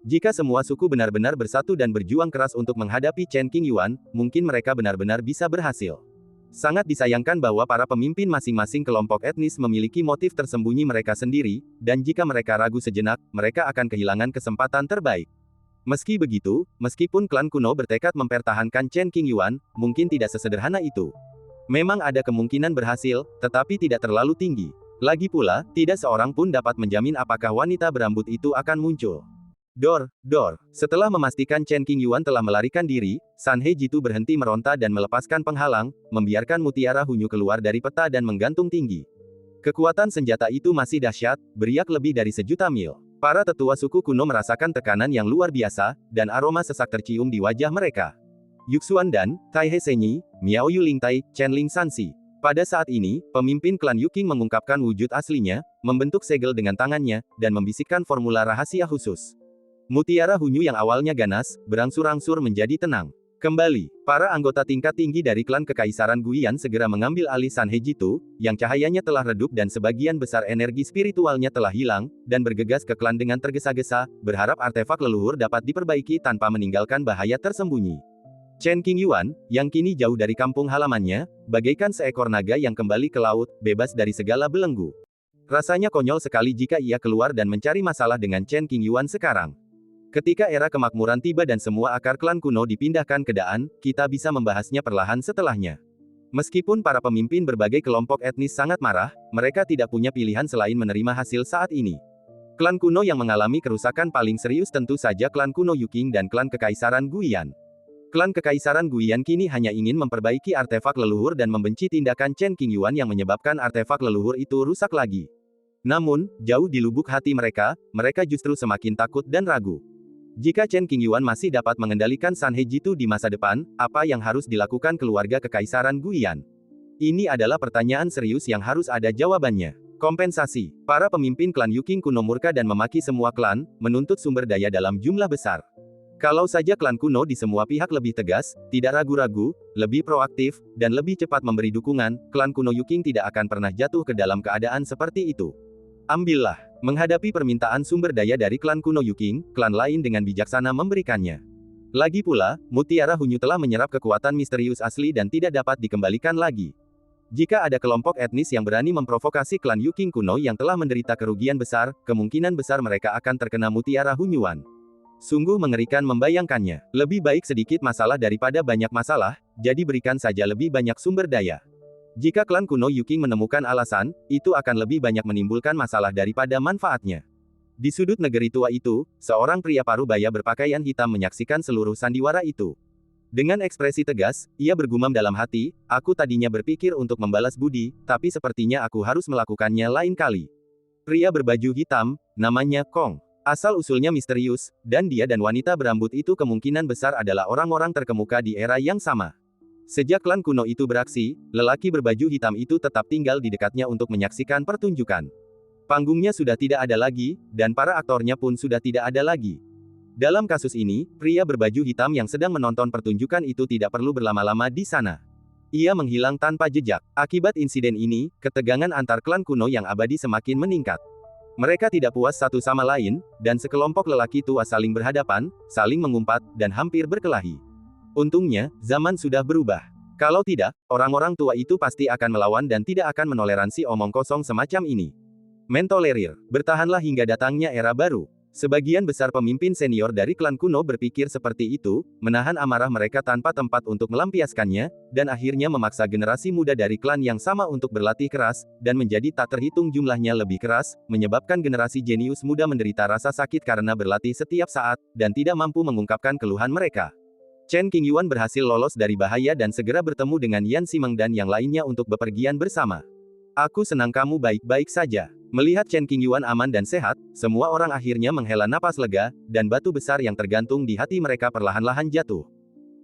Jika semua suku benar-benar bersatu dan berjuang keras untuk menghadapi Chen Qingyuan, mungkin mereka benar-benar bisa berhasil. Sangat disayangkan bahwa para pemimpin masing-masing kelompok etnis memiliki motif tersembunyi mereka sendiri, dan jika mereka ragu sejenak, mereka akan kehilangan kesempatan terbaik. Meski begitu, meskipun klan kuno bertekad mempertahankan Chen Qingyuan, mungkin tidak sesederhana itu. Memang ada kemungkinan berhasil, tetapi tidak terlalu tinggi. Lagi pula, tidak seorang pun dapat menjamin apakah wanita berambut itu akan muncul. Dor. Setelah memastikan Chen Qingyuan telah melarikan diri, San He Jitu berhenti meronta dan melepaskan penghalang, membiarkan Mutiara Hunyu keluar dari peta dan menggantung tinggi. Kekuatan senjata itu masih dahsyat, beriak lebih dari 1.000.000 mil. Para tetua suku kuno merasakan tekanan yang luar biasa, dan aroma sesak tercium di wajah mereka. Yuxuan Dan, Tai He Senyi, Miao Yu Lingtai, Chen Ling Sansi. Pada saat ini, pemimpin klan Yuking mengungkapkan wujud aslinya, membentuk segel dengan tangannya, dan membisikkan formula rahasia khusus. Mutiara Hunyu yang awalnya ganas, berangsur-angsur menjadi tenang. Kembali, para anggota tingkat tinggi dari klan Kekaisaran Guiyan segera mengambil alih San He Jitu, yang cahayanya telah redup dan sebagian besar energi spiritualnya telah hilang, dan bergegas ke klan dengan tergesa-gesa, berharap artefak leluhur dapat diperbaiki tanpa meninggalkan bahaya tersembunyi. Chen Qingyuan, yang kini jauh dari kampung halamannya, bagaikan seekor naga yang kembali ke laut, bebas dari segala belenggu. Rasanya konyol sekali jika ia keluar dan mencari masalah dengan Chen Qingyuan sekarang. Ketika era kemakmuran tiba dan semua akar klan kuno dipindahkan ke Daan, kita bisa membahasnya perlahan setelahnya. Meskipun para pemimpin berbagai kelompok etnis sangat marah, mereka tidak punya pilihan selain menerima hasil saat ini. Klan kuno yang mengalami kerusakan paling serius tentu saja klan kuno Yuking dan klan Kekaisaran Guiyan. Klan Kekaisaran Guiyan kini hanya ingin memperbaiki artefak leluhur dan membenci tindakan Chen Qingyuan yang menyebabkan artefak leluhur itu rusak lagi. Namun, jauh di lubuk hati mereka justru semakin takut dan ragu. Jika Chen Qingyuan masih dapat mengendalikan San He Jitu di masa depan, apa yang harus dilakukan keluarga Kekaisaran Guiyan? Ini adalah pertanyaan serius yang harus ada jawabannya. Kompensasi. Para pemimpin klan Yuking kuno murka dan memaki semua klan, menuntut sumber daya dalam jumlah besar. Kalau saja klan kuno di semua pihak lebih tegas, tidak ragu-ragu, lebih proaktif, dan lebih cepat memberi dukungan, klan kuno Yuking tidak akan pernah jatuh ke dalam keadaan seperti itu. Ambillah. Menghadapi permintaan sumber daya dari klan kuno Yuking, klan lain dengan bijaksana memberikannya. Lagi pula, Mutiara Hunyu telah menyerap kekuatan misterius asli dan tidak dapat dikembalikan lagi. Jika ada kelompok etnis yang berani memprovokasi klan Yuking kuno yang telah menderita kerugian besar, kemungkinan besar mereka akan terkena Mutiara Hunyuan. Sungguh mengerikan membayangkannya. Lebih baik sedikit masalah daripada banyak masalah, jadi berikan saja lebih banyak sumber daya. Jika klan kuno Yuking menemukan alasan, itu akan lebih banyak menimbulkan masalah daripada manfaatnya. Di sudut negeri tua itu, seorang pria parubaya berpakaian hitam menyaksikan seluruh sandiwara itu. Dengan ekspresi tegas, ia bergumam dalam hati, aku tadinya berpikir untuk membalas budi, tapi sepertinya aku harus melakukannya lain kali. Pria berbaju hitam, namanya Kong. Asal-usulnya misterius, dan dia dan wanita berambut itu kemungkinan besar adalah orang-orang terkemuka di era yang sama. Sejak klan kuno itu beraksi, lelaki berbaju hitam itu tetap tinggal di dekatnya untuk menyaksikan pertunjukan. Panggungnya sudah tidak ada lagi, dan para aktornya pun sudah tidak ada lagi. Dalam kasus ini, pria berbaju hitam yang sedang menonton pertunjukan itu tidak perlu berlama-lama di sana. Ia menghilang tanpa jejak. Akibat insiden ini, ketegangan antar klan kuno yang abadi semakin meningkat. Mereka tidak puas satu sama lain, dan sekelompok lelaki tua saling berhadapan, saling mengumpat, dan hampir berkelahi. Untungnya, zaman sudah berubah. Kalau tidak, orang-orang tua itu pasti akan melawan dan tidak akan menoleransi omong kosong semacam ini. Mentolerir. Bertahanlah hingga datangnya era baru. Sebagian besar pemimpin senior dari klan kuno berpikir seperti itu, menahan amarah mereka tanpa tempat untuk melampiaskannya, dan akhirnya memaksa generasi muda dari klan yang sama untuk berlatih keras, dan menjadi tak terhitung jumlahnya lebih keras, menyebabkan generasi jenius muda menderita rasa sakit karena berlatih setiap saat, dan tidak mampu mengungkapkan keluhan mereka. Chen Qingyuan berhasil lolos dari bahaya dan segera bertemu dengan Yan Ximeng dan yang lainnya untuk bepergian bersama. Aku senang kamu baik-baik saja. Melihat Chen Qingyuan aman dan sehat, semua orang akhirnya menghela napas lega, dan batu besar yang tergantung di hati mereka perlahan-lahan jatuh.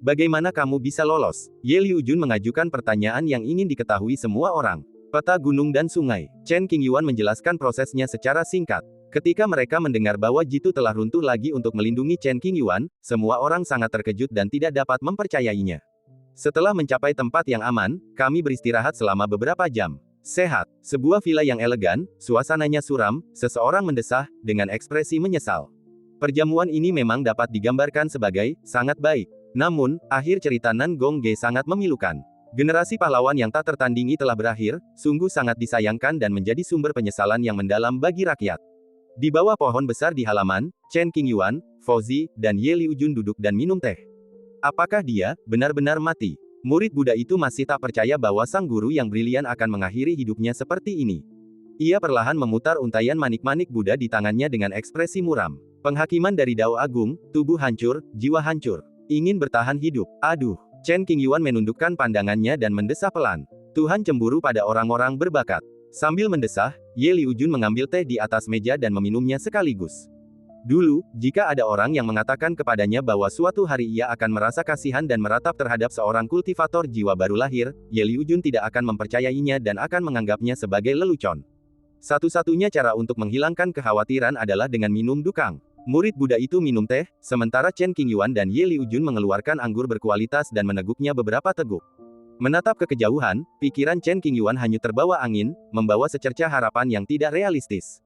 Bagaimana kamu bisa lolos? Ye Liujun mengajukan pertanyaan yang ingin diketahui semua orang. Peta gunung dan sungai. Chen Qingyuan menjelaskan prosesnya secara singkat. Ketika mereka mendengar bahwa Jitu telah runtuh lagi untuk melindungi Chen Qingyuan, semua orang sangat terkejut dan tidak dapat mempercayainya. Setelah mencapai tempat yang aman, kami beristirahat selama beberapa jam. Sehat. Sebuah villa yang elegan, suasananya suram, seseorang mendesah, dengan ekspresi menyesal. Perjamuan ini memang dapat digambarkan sebagai sangat baik. Namun, akhir cerita Nan Gong Ge sangat memilukan. Generasi pahlawan yang tak tertandingi telah berakhir, sungguh sangat disayangkan dan menjadi sumber penyesalan yang mendalam bagi rakyat. Di bawah pohon besar di halaman, Chen Qingyuan, Fauzi, dan Ye Liujun duduk dan minum teh. Apakah dia benar-benar mati? Murid Buddha itu masih tak percaya bahwa sang guru yang brilian akan mengakhiri hidupnya seperti ini. Ia perlahan memutar untaian manik-manik Buddha di tangannya dengan ekspresi muram. Penghakiman dari Dao Agung, tubuh hancur, jiwa hancur. Ingin bertahan hidup. Aduh. Chen Qingyuan menundukkan pandangannya dan mendesah pelan. Tuhan cemburu pada orang-orang berbakat. Sambil mendesah, Ye Liujun mengambil teh di atas meja dan meminumnya sekaligus. Dulu, jika ada orang yang mengatakan kepadanya bahwa suatu hari ia akan merasa kasihan dan meratap terhadap seorang kultivator jiwa baru lahir, Ye Liujun tidak akan mempercayainya dan akan menganggapnya sebagai lelucon. Satu-satunya cara untuk menghilangkan kekhawatiran adalah dengan minum dukang. Murid Buddha itu minum teh, sementara Chen Qingyuan dan Ye Liujun mengeluarkan anggur berkualitas dan meneguknya beberapa teguk. Menatap ke kejauhan, pikiran Chen Qingyuan hanyut terbawa angin, membawa secercah harapan yang tidak realistis.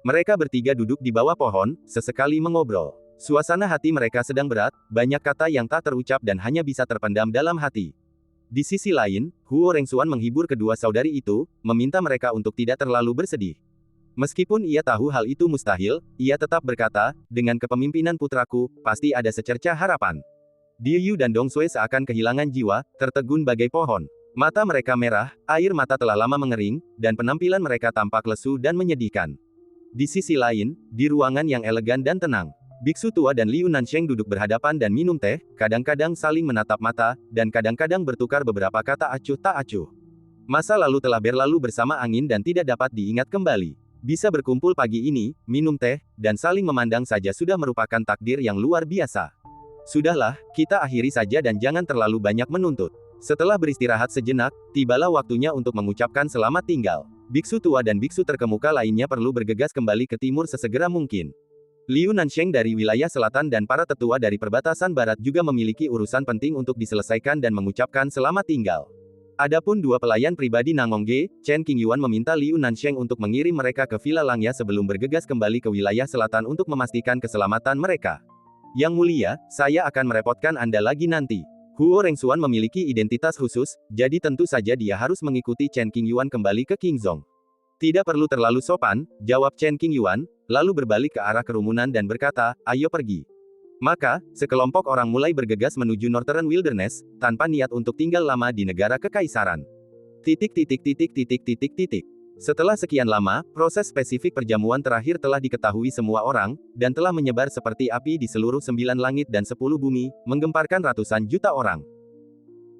Mereka bertiga duduk di bawah pohon, sesekali mengobrol. Suasana hati mereka sedang berat, banyak kata yang tak terucap dan hanya bisa terpendam dalam hati. Di sisi lain, Huo Rengsuan menghibur kedua saudari itu, meminta mereka untuk tidak terlalu bersedih. Meskipun ia tahu hal itu mustahil, ia tetap berkata, dengan kepemimpinan putraku, pasti ada secercah harapan. Diu Yu dan Dong Sui seakan kehilangan jiwa, tertegun bagai pohon. Mata mereka merah, air mata telah lama mengering, dan penampilan mereka tampak lesu dan menyedihkan. Di sisi lain, di ruangan yang elegan dan tenang, biksu tua dan Liu Nansheng duduk berhadapan dan minum teh, kadang-kadang saling menatap mata, dan kadang-kadang bertukar beberapa kata acuh tak acuh. Masa lalu telah berlalu bersama angin dan tidak dapat diingat kembali. Bisa berkumpul pagi ini, minum teh, dan saling memandang saja sudah merupakan takdir yang luar biasa. Sudahlah, kita akhiri saja dan jangan terlalu banyak menuntut. Setelah beristirahat sejenak, tibalah waktunya untuk mengucapkan selamat tinggal. Biksu tua dan biksu terkemuka lainnya perlu bergegas kembali ke timur sesegera mungkin. Liu Nansheng dari wilayah selatan dan para tetua dari perbatasan barat juga memiliki urusan penting untuk diselesaikan dan mengucapkan selamat tinggal. Adapun dua pelayan pribadi Nangongge, Chen Qingyuan meminta Liu Nansheng untuk mengirim mereka ke Villa Langya sebelum bergegas kembali ke wilayah selatan untuk memastikan keselamatan mereka. Yang mulia, saya akan merepotkan Anda lagi nanti. Huo Rengsuan memiliki identitas khusus, jadi tentu saja dia harus mengikuti Chen Qingyuan kembali ke Qingzhong. Tidak perlu terlalu sopan, jawab Chen Qingyuan, lalu berbalik ke arah kerumunan dan berkata, ayo pergi. Maka, sekelompok orang mulai bergegas menuju Northern Wilderness, tanpa niat untuk tinggal lama di negara kekaisaran. Setelah sekian lama, proses spesifik perjamuan terakhir telah diketahui semua orang, dan telah menyebar seperti api di seluruh 9 langit dan 10 bumi, menggemparkan ratusan juta orang.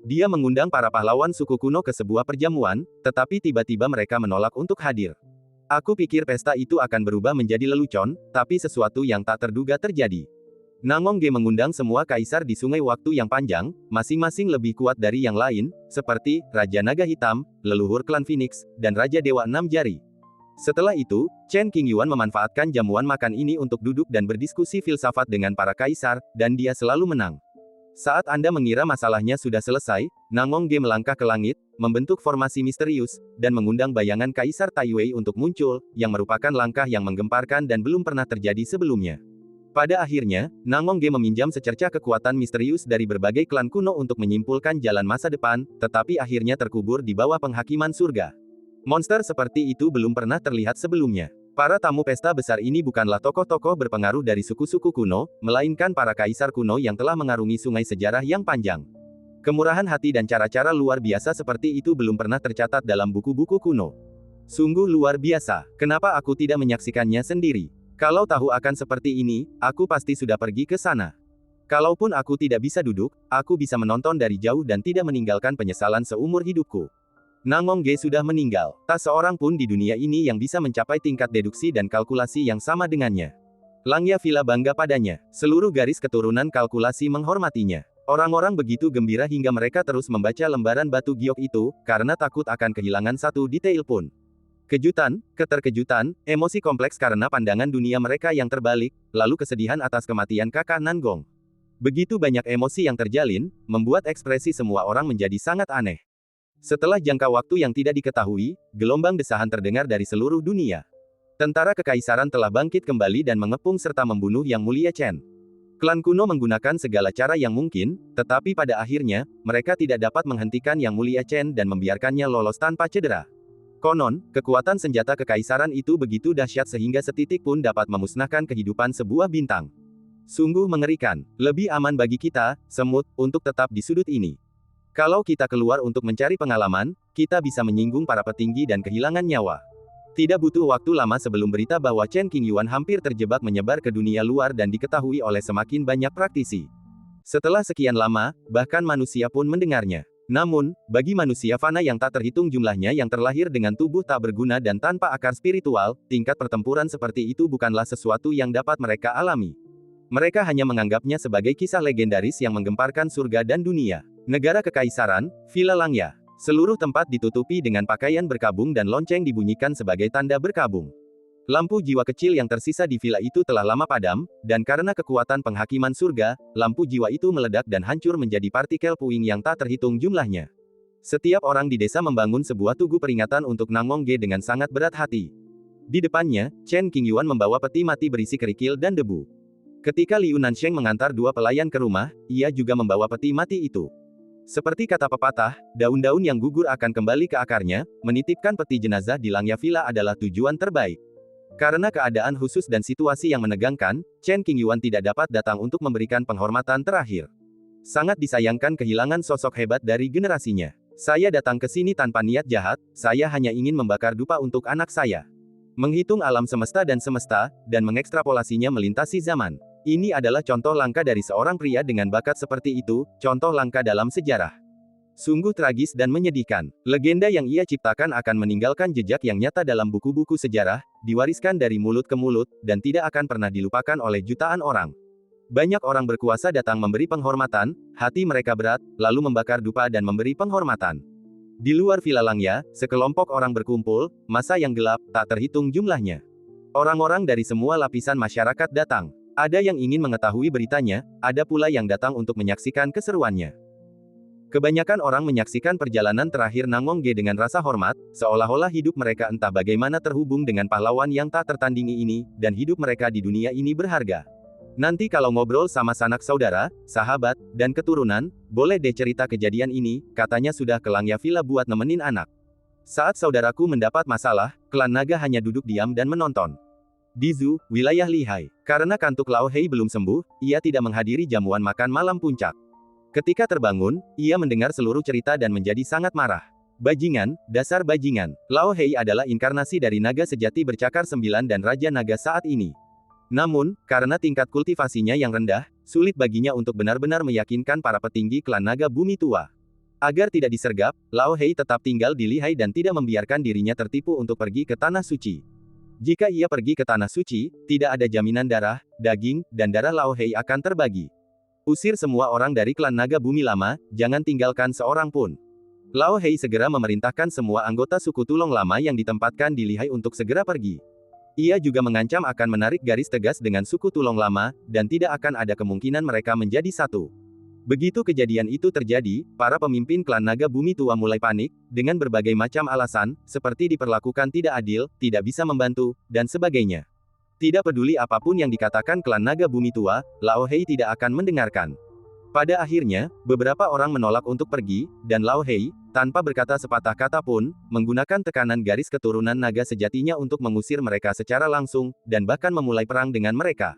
Dia mengundang para pahlawan suku kuno ke sebuah perjamuan, tetapi tiba-tiba mereka menolak untuk hadir. Aku pikir pesta itu akan berubah menjadi lelucon, tapi sesuatu yang tak terduga terjadi. Nangongge mengundang semua kaisar di sungai waktu yang panjang, masing-masing lebih kuat dari yang lain, seperti Raja Naga Hitam, leluhur klan Phoenix, dan Raja Dewa Enam Jari. Setelah itu, Chen Qingyuan memanfaatkan jamuan makan ini untuk duduk dan berdiskusi filsafat dengan para kaisar, dan dia selalu menang. Saat Anda mengira masalahnya sudah selesai, Nangongge melangkah ke langit, membentuk formasi misterius, dan mengundang bayangan Kaisar Taiwei untuk muncul, yang merupakan langkah yang menggemparkan dan belum pernah terjadi sebelumnya. Pada akhirnya, Nangongge meminjam secercah kekuatan misterius dari berbagai klan kuno untuk menyimpulkan jalan masa depan, tetapi akhirnya terkubur di bawah penghakiman surga. Monster seperti itu belum pernah terlihat sebelumnya. Para tamu pesta besar ini bukanlah tokoh-tokoh berpengaruh dari suku-suku kuno, melainkan para kaisar kuno yang telah mengarungi sungai sejarah yang panjang. Kemurahan hati dan cara-cara luar biasa seperti itu belum pernah tercatat dalam buku-buku kuno. Sungguh luar biasa, kenapa aku tidak menyaksikannya sendiri? Kalau tahu akan seperti ini, aku pasti sudah pergi ke sana. Kalaupun aku tidak bisa duduk, aku bisa menonton dari jauh dan tidak meninggalkan penyesalan seumur hidupku. Nangong Ge sudah meninggal. Tak seorang pun di dunia ini yang bisa mencapai tingkat deduksi dan kalkulasi yang sama dengannya. Langya Villa bangga padanya. Seluruh garis keturunan kalkulasi menghormatinya. Orang-orang begitu gembira hingga mereka terus membaca lembaran batu giok itu, karena takut akan kehilangan satu detail pun. Kejutan, keterkejutan, emosi kompleks karena pandangan dunia mereka yang terbalik, lalu kesedihan atas kematian kakak Nangong. Begitu banyak emosi yang terjalin, membuat ekspresi semua orang menjadi sangat aneh. Setelah jangka waktu yang tidak diketahui, gelombang desahan terdengar dari seluruh dunia. Tentara kekaisaran telah bangkit kembali dan mengepung serta membunuh Yang Mulia Chen. Klan kuno menggunakan segala cara yang mungkin, tetapi pada akhirnya, mereka tidak dapat menghentikan Yang Mulia Chen dan membiarkannya lolos tanpa cedera. Konon, kekuatan senjata kekaisaran itu begitu dahsyat sehingga setitik pun dapat memusnahkan kehidupan sebuah bintang. Sungguh mengerikan. Lebih aman bagi kita, semut, untuk tetap di sudut ini. Kalau kita keluar untuk mencari pengalaman, kita bisa menyinggung para petinggi dan kehilangan nyawa. Tidak butuh waktu lama sebelum berita bahwa Chen Qingyuan hampir terjebak menyebar ke dunia luar dan diketahui oleh semakin banyak praktisi. Setelah sekian lama, bahkan manusia pun mendengarnya. Namun, bagi manusia fana yang tak terhitung jumlahnya yang terlahir dengan tubuh tak berguna dan tanpa akar spiritual, tingkat pertempuran seperti itu bukanlah sesuatu yang dapat mereka alami. Mereka hanya menganggapnya sebagai kisah legendaris yang menggemparkan surga dan dunia. Negara Kekaisaran, Villa Langya. Seluruh tempat ditutupi dengan pakaian berkabung dan lonceng dibunyikan sebagai tanda berkabung. Lampu jiwa kecil yang tersisa di villa itu telah lama padam, dan karena kekuatan penghakiman surga, lampu jiwa itu meledak dan hancur menjadi partikel puing yang tak terhitung jumlahnya. Setiap orang di desa membangun sebuah tugu peringatan untuk Nangong Ge dengan sangat berat hati. Di depannya, Chen Qingyuan membawa peti mati berisi kerikil dan debu. Ketika Liu Nansheng mengantar dua pelayan ke rumah, ia juga membawa peti mati itu. Seperti kata pepatah, daun-daun yang gugur akan kembali ke akarnya, menitipkan peti jenazah di Langya Villa adalah tujuan terbaik. Karena keadaan khusus dan situasi yang menegangkan, Chen Qingyuan tidak dapat datang untuk memberikan penghormatan terakhir. Sangat disayangkan kehilangan sosok hebat dari generasinya. Saya datang ke sini tanpa niat jahat, saya hanya ingin membakar dupa untuk anak saya. Menghitung alam semesta dan mengekstrapolasinya melintasi zaman. Ini adalah contoh langka dari seorang pria dengan bakat seperti itu, contoh langka dalam sejarah. Sungguh tragis dan menyedihkan. Legenda yang ia ciptakan akan meninggalkan jejak yang nyata dalam buku-buku sejarah, diwariskan dari mulut ke mulut, dan tidak akan pernah dilupakan oleh jutaan orang. Banyak orang berkuasa datang memberi penghormatan, hati mereka berat, lalu membakar dupa dan memberi penghormatan. Di luar Villa Langya, sekelompok orang berkumpul, masa yang gelap, tak terhitung jumlahnya. Orang-orang dari semua lapisan masyarakat datang. Ada yang ingin mengetahui beritanya, ada pula yang datang untuk menyaksikan keseruannya. Kebanyakan orang menyaksikan perjalanan terakhir Nangong Ge dengan rasa hormat, seolah-olah hidup mereka entah bagaimana terhubung dengan pahlawan yang tak tertandingi ini, dan hidup mereka di dunia ini berharga. Nanti kalau ngobrol sama sanak saudara, sahabat, dan keturunan, boleh deh cerita kejadian ini, katanya sudah ke Langya Villa buat nemenin anak. Saat saudaraku mendapat masalah, klan naga hanya duduk diam dan menonton. Di Zhu, wilayah Lihai, karena kantuk Lao Hei belum sembuh, ia tidak menghadiri jamuan makan malam puncak. Ketika terbangun, ia mendengar seluruh cerita dan menjadi sangat marah. Bajingan, dasar bajingan. Lao Hei adalah inkarnasi dari naga sejati bercakar 9 dan raja naga saat ini. Namun, karena tingkat kultivasinya yang rendah, sulit baginya untuk benar-benar meyakinkan para petinggi klan naga bumi tua. Agar tidak disergap, Lao Hei tetap tinggal di Lihai dan tidak membiarkan dirinya tertipu untuk pergi ke Tanah Suci. Jika ia pergi ke Tanah Suci, tidak ada jaminan darah, daging, dan darah Lao Hei akan terbagi. Usir semua orang dari klan naga bumi lama, jangan tinggalkan seorang pun. Lao Hei segera memerintahkan semua anggota suku Tulong lama yang ditempatkan di Lihai untuk segera pergi. Ia juga mengancam akan menarik garis tegas dengan suku Tulong lama, dan tidak akan ada kemungkinan mereka menjadi satu. Begitu kejadian itu terjadi, para pemimpin klan naga bumi tua mulai panik, dengan berbagai macam alasan, seperti diperlakukan tidak adil, tidak bisa membantu, dan sebagainya. Tidak peduli apapun yang dikatakan klan naga bumi tua, Lao Hei tidak akan mendengarkan. Pada akhirnya, beberapa orang menolak untuk pergi, dan Lao Hei, tanpa berkata sepatah kata pun, menggunakan tekanan garis keturunan naga sejatinya untuk mengusir mereka secara langsung, dan bahkan memulai perang dengan mereka.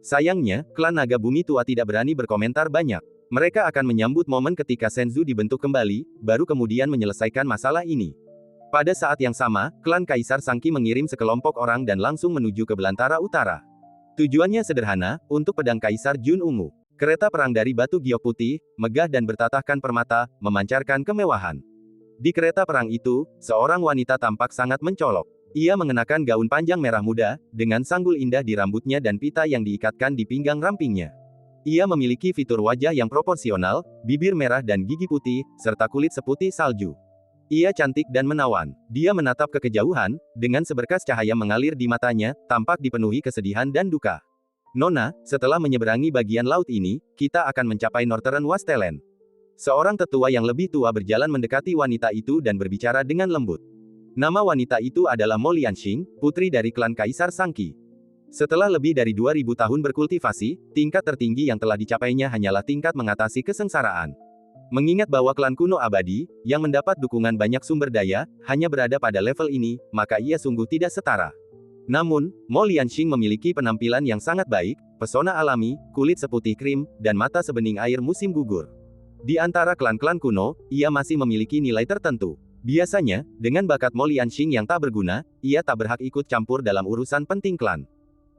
Sayangnya, klan naga bumi tua tidak berani berkomentar banyak. Mereka akan menyambut momen ketika Shenzhou dibentuk kembali, baru kemudian menyelesaikan masalah ini. Pada saat yang sama, klan Kaisar Sangqi mengirim sekelompok orang dan langsung menuju ke belantara utara. Tujuannya sederhana, untuk pedang Kaisar Jun ungu. Kereta perang dari batu giok putih, megah dan bertatahkan permata, memancarkan kemewahan. Di kereta perang itu, seorang wanita tampak sangat mencolok. Ia mengenakan gaun panjang merah muda, dengan sanggul indah di rambutnya dan pita yang diikatkan di pinggang rampingnya. Ia memiliki fitur wajah yang proporsional, bibir merah dan gigi putih, serta kulit seputih salju. Ia cantik dan menawan. Dia menatap ke kejauhan, dengan seberkas cahaya mengalir di matanya, tampak dipenuhi kesedihan dan duka. Nona, setelah menyeberangi bagian laut ini, kita akan mencapai Northern Wasteland. Seorang tetua yang lebih tua berjalan mendekati wanita itu dan berbicara dengan lembut. Nama wanita itu adalah Mo Lianxing, putri dari klan Kaisar Sangqi. Setelah lebih dari 2000 tahun berkultivasi, tingkat tertinggi yang telah dicapainya hanyalah tingkat mengatasi kesengsaraan. Mengingat bahwa klan kuno abadi, yang mendapat dukungan banyak sumber daya, hanya berada pada level ini, maka ia sungguh tidak setara. Namun, Mo Lianxing memiliki penampilan yang sangat baik, pesona alami, kulit seputih krim, dan mata sebening air musim gugur. Di antara klan-klan kuno, ia masih memiliki nilai tertentu. Biasanya, dengan bakat Mo Lianxing yang tak berguna, ia tak berhak ikut campur dalam urusan penting klan.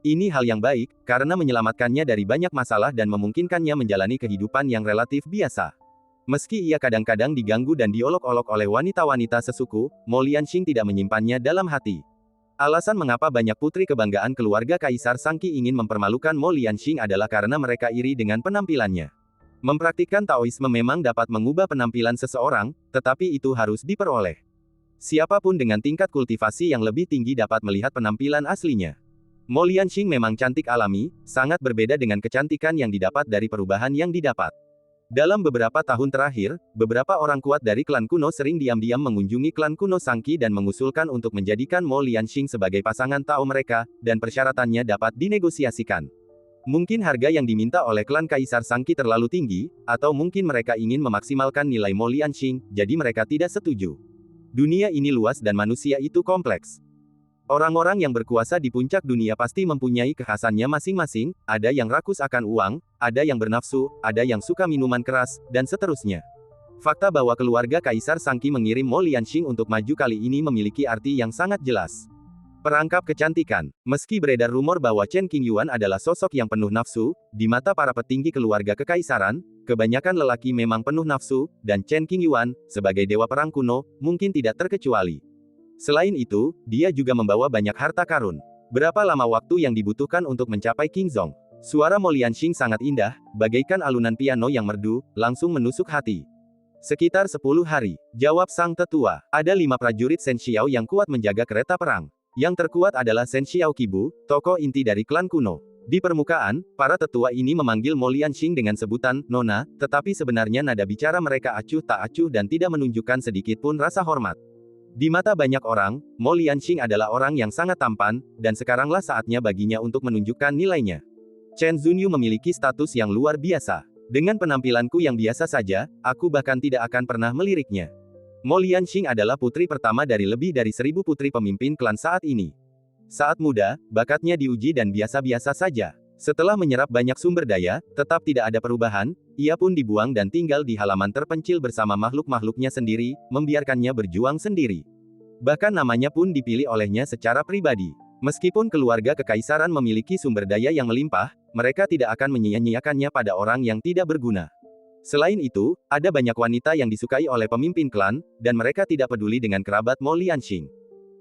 Ini hal yang baik, karena menyelamatkannya dari banyak masalah dan memungkinkannya menjalani kehidupan yang relatif biasa. Meski ia kadang-kadang diganggu dan diolok-olok oleh wanita-wanita sesuku, Mo Lianxing tidak menyimpannya dalam hati. Alasan mengapa banyak putri kebanggaan keluarga Kaisar Sangqi ingin mempermalukan Mo Lianxing adalah karena mereka iri dengan penampilannya. Mempraktikkan Taoisme memang dapat mengubah penampilan seseorang, tetapi itu harus diperoleh. Siapapun dengan tingkat kultivasi yang lebih tinggi dapat melihat penampilan aslinya. Mo Lianxing memang cantik alami, sangat berbeda dengan kecantikan yang didapat dari perubahan yang didapat. Dalam beberapa tahun terakhir, beberapa orang kuat dari klan kuno sering diam-diam mengunjungi klan kuno Sangqi dan mengusulkan untuk menjadikan Mo Lianxing sebagai pasangan Tao mereka, dan persyaratannya dapat dinegosiasikan. Mungkin harga yang diminta oleh klan Kaisar Sangqi terlalu tinggi, atau mungkin mereka ingin memaksimalkan nilai Mo Lianxing, jadi mereka tidak setuju. Dunia ini luas dan manusia itu kompleks. Orang-orang yang berkuasa di puncak dunia pasti mempunyai kekhasannya masing-masing, ada yang rakus akan uang, ada yang bernafsu, ada yang suka minuman keras, dan seterusnya. Fakta bahwa keluarga Kaisar Sangqi mengirim Mo Lianxing untuk maju kali ini memiliki arti yang sangat jelas. Perangkap kecantikan. Meski beredar rumor bahwa Chen Qingyuan adalah sosok yang penuh nafsu, di mata para petinggi keluarga kekaisaran, kebanyakan lelaki memang penuh nafsu, dan Chen Qingyuan, sebagai dewa perang kuno, mungkin tidak terkecuali. Selain itu, dia juga membawa banyak harta karun. Berapa lama waktu yang dibutuhkan untuk mencapai Qingzhong? Suara Mo Lianxing sangat indah, bagaikan alunan piano yang merdu, langsung menusuk hati. Sekitar 10 hari, jawab sang tetua. Ada 5 prajurit Shen Xiao yang kuat menjaga kereta perang. Yang terkuat adalah Shen Xiao Qibu, tokoh inti dari klan kuno. Di permukaan, para tetua ini memanggil Mo Lianxing dengan sebutan Nona, tetapi sebenarnya nada bicara mereka acuh tak acuh dan tidak menunjukkan sedikit pun rasa hormat. Di mata banyak orang, Mo Lianxing adalah orang yang sangat tampan, dan sekaranglah saatnya baginya untuk menunjukkan nilainya. Chen Zunyu memiliki status yang luar biasa. Dengan penampilanku yang biasa saja, aku bahkan tidak akan pernah meliriknya. Mo Lianxing adalah putri pertama dari lebih dari 1000 putri pemimpin klan saat ini. Saat muda, bakatnya diuji dan biasa-biasa saja. Setelah menyerap banyak sumber daya, tetap tidak ada perubahan, ia pun dibuang dan tinggal di halaman terpencil bersama makhluk-makhluknya sendiri, membiarkannya berjuang sendiri. Bahkan namanya pun dipilih olehnya secara pribadi. Meskipun keluarga kekaisaran memiliki sumber daya yang melimpah, mereka tidak akan menyia-nyiakannya pada orang yang tidak berguna. Selain itu, ada banyak wanita yang disukai oleh pemimpin klan, dan mereka tidak peduli dengan kerabat Mo Lianxing.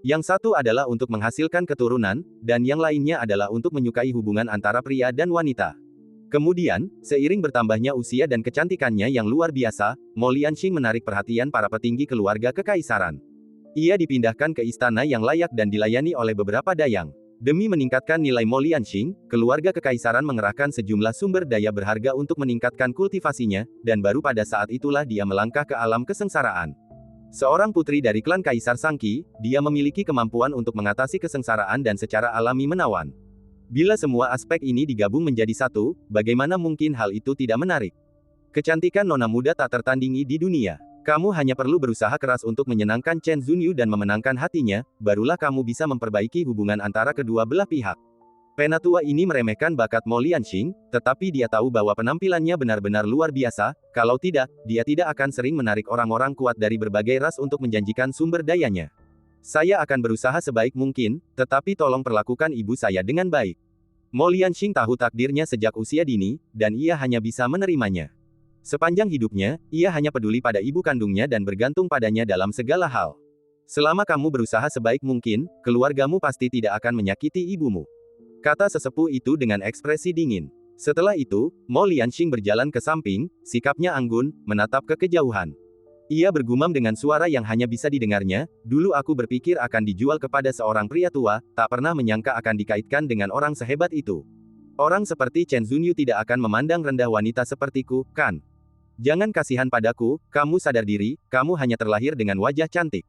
Yang satu adalah untuk menghasilkan keturunan, dan yang lainnya adalah untuk menyukai hubungan antara pria dan wanita. Kemudian, seiring bertambahnya usia dan kecantikannya yang luar biasa, Mo Lianxing menarik perhatian para petinggi keluarga kekaisaran. Ia dipindahkan ke istana yang layak dan dilayani oleh beberapa dayang. Demi meningkatkan nilai Mo Lianxing, keluarga kekaisaran mengerahkan sejumlah sumber daya berharga untuk meningkatkan kultivasinya, dan baru pada saat itulah dia melangkah ke alam kesengsaraan. Seorang putri dari klan Kaisar Sangqi, dia memiliki kemampuan untuk mengatasi kesengsaraan dan secara alami menawan. Bila semua aspek ini digabung menjadi satu, bagaimana mungkin hal itu tidak menarik? Kecantikan nona muda tak tertandingi di dunia. Kamu hanya perlu berusaha keras untuk menyenangkan Chen Zunyu dan memenangkan hatinya, barulah kamu bisa memperbaiki hubungan antara kedua belah pihak. Penatua ini meremehkan bakat Mo Lianxing, tetapi dia tahu bahwa penampilannya benar-benar luar biasa, kalau tidak, dia tidak akan sering menarik orang-orang kuat dari berbagai ras untuk menjanjikan sumber dayanya. Saya akan berusaha sebaik mungkin, tetapi tolong perlakukan ibu saya dengan baik. Mo Lianxing tahu takdirnya sejak usia dini, dan ia hanya bisa menerimanya. Sepanjang hidupnya, ia hanya peduli pada ibu kandungnya dan bergantung padanya dalam segala hal. Selama kamu berusaha sebaik mungkin, keluargamu pasti tidak akan menyakiti ibumu. Kata sesepuh itu dengan ekspresi dingin. Setelah itu, Mo Lianxing berjalan ke samping, sikapnya anggun, menatap ke kejauhan. Ia bergumam dengan suara yang hanya bisa didengarnya, dulu aku berpikir akan dijual kepada seorang pria tua, tak pernah menyangka akan dikaitkan dengan orang sehebat itu. Orang seperti Chen Zunyu tidak akan memandang rendah wanita sepertiku, kan? Jangan kasihan padaku, kamu sadar diri, kamu hanya terlahir dengan wajah cantik.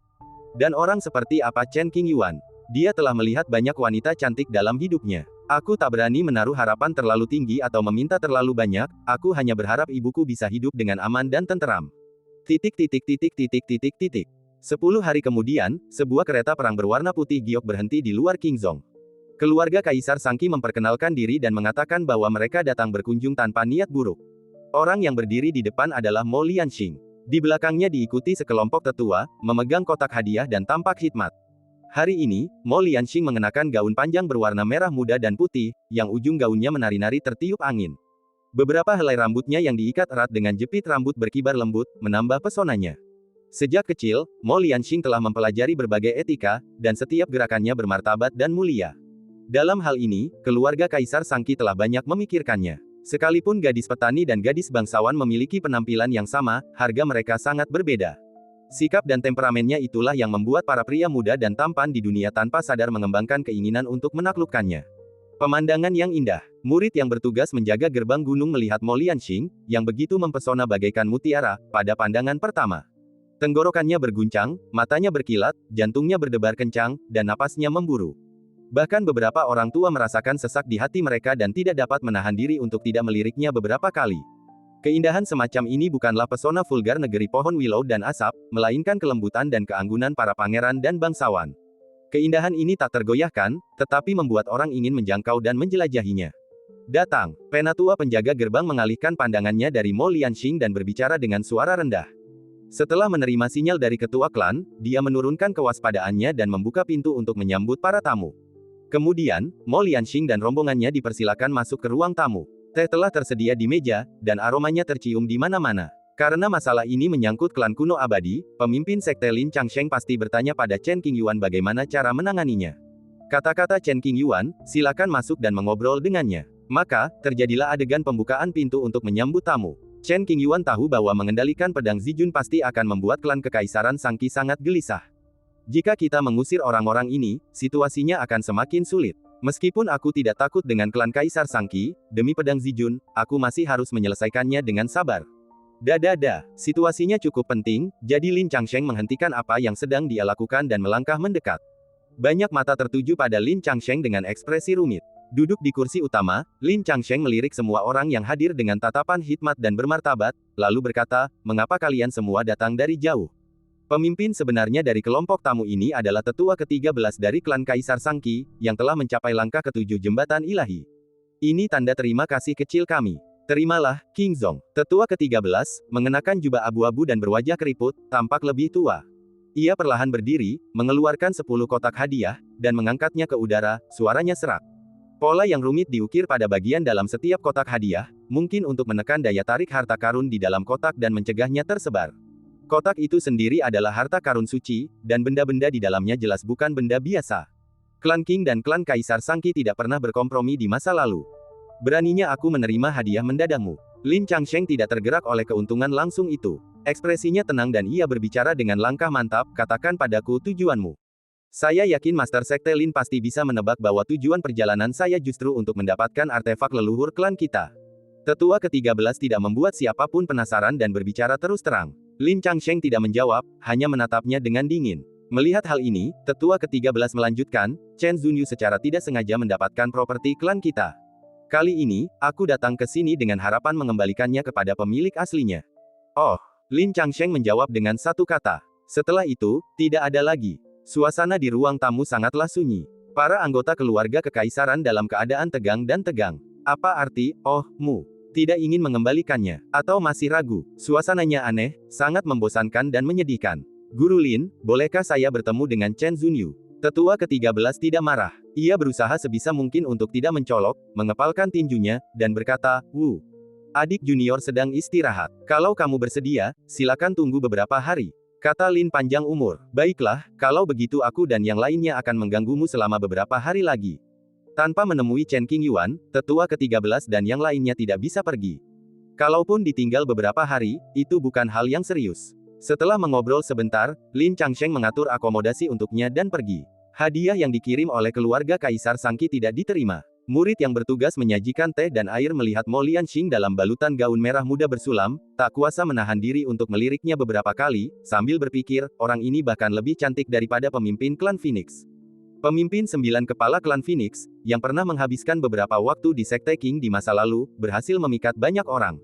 Dan orang seperti apa Chen Qingyuan? Dia telah melihat banyak wanita cantik dalam hidupnya. Aku tak berani menaruh harapan terlalu tinggi atau meminta terlalu banyak, aku hanya berharap ibuku bisa hidup dengan aman dan tenteram. 10 hari kemudian, sebuah kereta perang berwarna putih giok berhenti di luar Qingzhou. Keluarga Kaisar Sangqi memperkenalkan diri dan mengatakan bahwa mereka datang berkunjung tanpa niat buruk. Orang yang berdiri di depan adalah Mo Lianxing. Di belakangnya diikuti sekelompok tetua, memegang kotak hadiah dan tampak hikmat. Hari ini, Mo Lianxing mengenakan gaun panjang berwarna merah muda dan putih, yang ujung gaunnya menari-nari tertiup angin. Beberapa helai rambutnya yang diikat erat dengan jepit rambut berkibar lembut, menambah pesonanya. Sejak kecil, Mo Lianxing telah mempelajari berbagai etika, dan setiap gerakannya bermartabat dan mulia. Dalam hal ini, keluarga Kaisar Sangqi telah banyak memikirkannya. Sekalipun gadis petani dan gadis bangsawan memiliki penampilan yang sama, harga mereka sangat berbeda. Sikap dan temperamennya itulah yang membuat para pria muda dan tampan di dunia tanpa sadar mengembangkan keinginan untuk menaklukkannya. Pemandangan yang indah. Murid yang bertugas menjaga gerbang gunung melihat Mo Lianxing, yang begitu mempesona bagaikan mutiara, pada pandangan pertama. Tenggorokannya berguncang, matanya berkilat, jantungnya berdebar kencang, dan napasnya memburu. Bahkan beberapa orang tua merasakan sesak di hati mereka dan tidak dapat menahan diri untuk tidak meliriknya beberapa kali. Keindahan semacam ini bukanlah pesona vulgar negeri pohon willow dan asap, melainkan kelembutan dan keanggunan para pangeran dan bangsawan. Keindahan ini tak tergoyahkan, tetapi membuat orang ingin menjangkau dan menjelajahinya. Datang, penatua penjaga gerbang mengalihkan pandangannya dari Mo Lianxing dan berbicara dengan suara rendah. Setelah menerima sinyal dari ketua klan, dia menurunkan kewaspadaannya dan membuka pintu untuk menyambut para tamu. Kemudian, Mo Lianxing dan rombongannya dipersilakan masuk ke ruang tamu. Teh telah tersedia di meja, dan aromanya tercium di mana-mana. Karena masalah ini menyangkut klan kuno abadi, pemimpin sekte Lin Changsheng pasti bertanya pada Chen Qingyuan bagaimana cara menanganinya. Kata-kata Chen Qingyuan, silakan masuk dan mengobrol dengannya. Maka, terjadilah adegan pembukaan pintu untuk menyambut tamu. Chen Qingyuan tahu bahwa mengendalikan pedang Zijun pasti akan membuat klan Kekaisaran Sangqi sangat gelisah. Jika kita mengusir orang-orang ini, situasinya akan semakin sulit. Meskipun aku tidak takut dengan klan Kaisar Sangqi, demi pedang Zijun, aku masih harus menyelesaikannya dengan sabar. Situasinya cukup penting, jadi Lin Changsheng menghentikan apa yang sedang dia lakukan dan melangkah mendekat. Banyak mata tertuju pada Lin Changsheng dengan ekspresi rumit. Duduk di kursi utama, Lin Changsheng melirik semua orang yang hadir dengan tatapan hikmat dan bermartabat, lalu berkata, "Mengapa kalian semua datang dari jauh?" Pemimpin sebenarnya dari kelompok tamu ini adalah tetua ke-13 dari klan Kaisar Sangqi, yang telah mencapai langkah ke-7 jembatan ilahi. Ini tanda terima kasih kecil kami. Terimalah, Qingzhou. Tetua ke-13, mengenakan jubah abu-abu dan berwajah keriput, tampak lebih tua. Ia perlahan berdiri, mengeluarkan 10 kotak hadiah, dan mengangkatnya ke udara, suaranya serak. Pola yang rumit diukir pada bagian dalam setiap kotak hadiah, mungkin untuk menekan daya tarik harta karun di dalam kotak dan mencegahnya tersebar. Kotak itu sendiri adalah harta karun suci, dan benda-benda di dalamnya jelas bukan benda biasa. Klan Qing dan klan Kaisar Sangqi tidak pernah berkompromi di masa lalu. Beraninya aku menerima hadiah mendadakmu. Lin Changsheng tidak tergerak oleh keuntungan langsung itu. Ekspresinya tenang dan ia berbicara dengan langkah mantap, katakan padaku tujuanmu. Saya yakin Master Sekte Lin pasti bisa menebak bahwa tujuan perjalanan saya justru untuk mendapatkan artefak leluhur klan kita. Tetua ke-13 tidak membuat siapapun penasaran dan berbicara terus terang. Lin Changsheng tidak menjawab, hanya menatapnya dengan dingin. Melihat hal ini, tetua ke-13 melanjutkan, Chen Zunyu secara tidak sengaja mendapatkan properti klan kita. Kali ini, aku datang ke sini dengan harapan mengembalikannya kepada pemilik aslinya. Oh, Lin Changsheng menjawab dengan satu kata. Setelah itu, tidak ada lagi. Suasana di ruang tamu sangatlah sunyi. Para anggota keluarga kekaisaran dalam keadaan tegang dan tegang. Apa arti, mu tidak ingin mengembalikannya? Atau masih ragu? Suasananya aneh, sangat membosankan dan menyedihkan. Guru Lin, bolehkah saya bertemu dengan Chen Zunyu? Tetua ke-13 tidak marah. Ia berusaha sebisa mungkin untuk tidak mencolok, mengepalkan tinjunya, dan berkata, Adik junior sedang istirahat. Kalau kamu bersedia, silakan tunggu beberapa hari. Kata Lin panjang umur. Baiklah, kalau begitu aku dan yang lainnya akan mengganggumu selama beberapa hari lagi. Tanpa menemui Chen Qingyuan, tetua ke-13 dan yang lainnya tidak bisa pergi. Kalaupun ditinggal beberapa hari, itu bukan hal yang serius. Setelah mengobrol sebentar, Lin Changsheng mengatur akomodasi untuknya dan pergi. Hadiah yang dikirim oleh keluarga Kaisar Sangqi tidak diterima. Murid yang bertugas menyajikan teh dan air melihat Mo Lianxing dalam balutan gaun merah muda bersulam, tak kuasa menahan diri untuk meliriknya beberapa kali, sambil berpikir, orang ini bahkan lebih cantik daripada pemimpin klan Phoenix. Pemimpin 9 kepala klan Phoenix, yang pernah menghabiskan beberapa waktu di Sekte King di masa lalu, berhasil memikat banyak orang.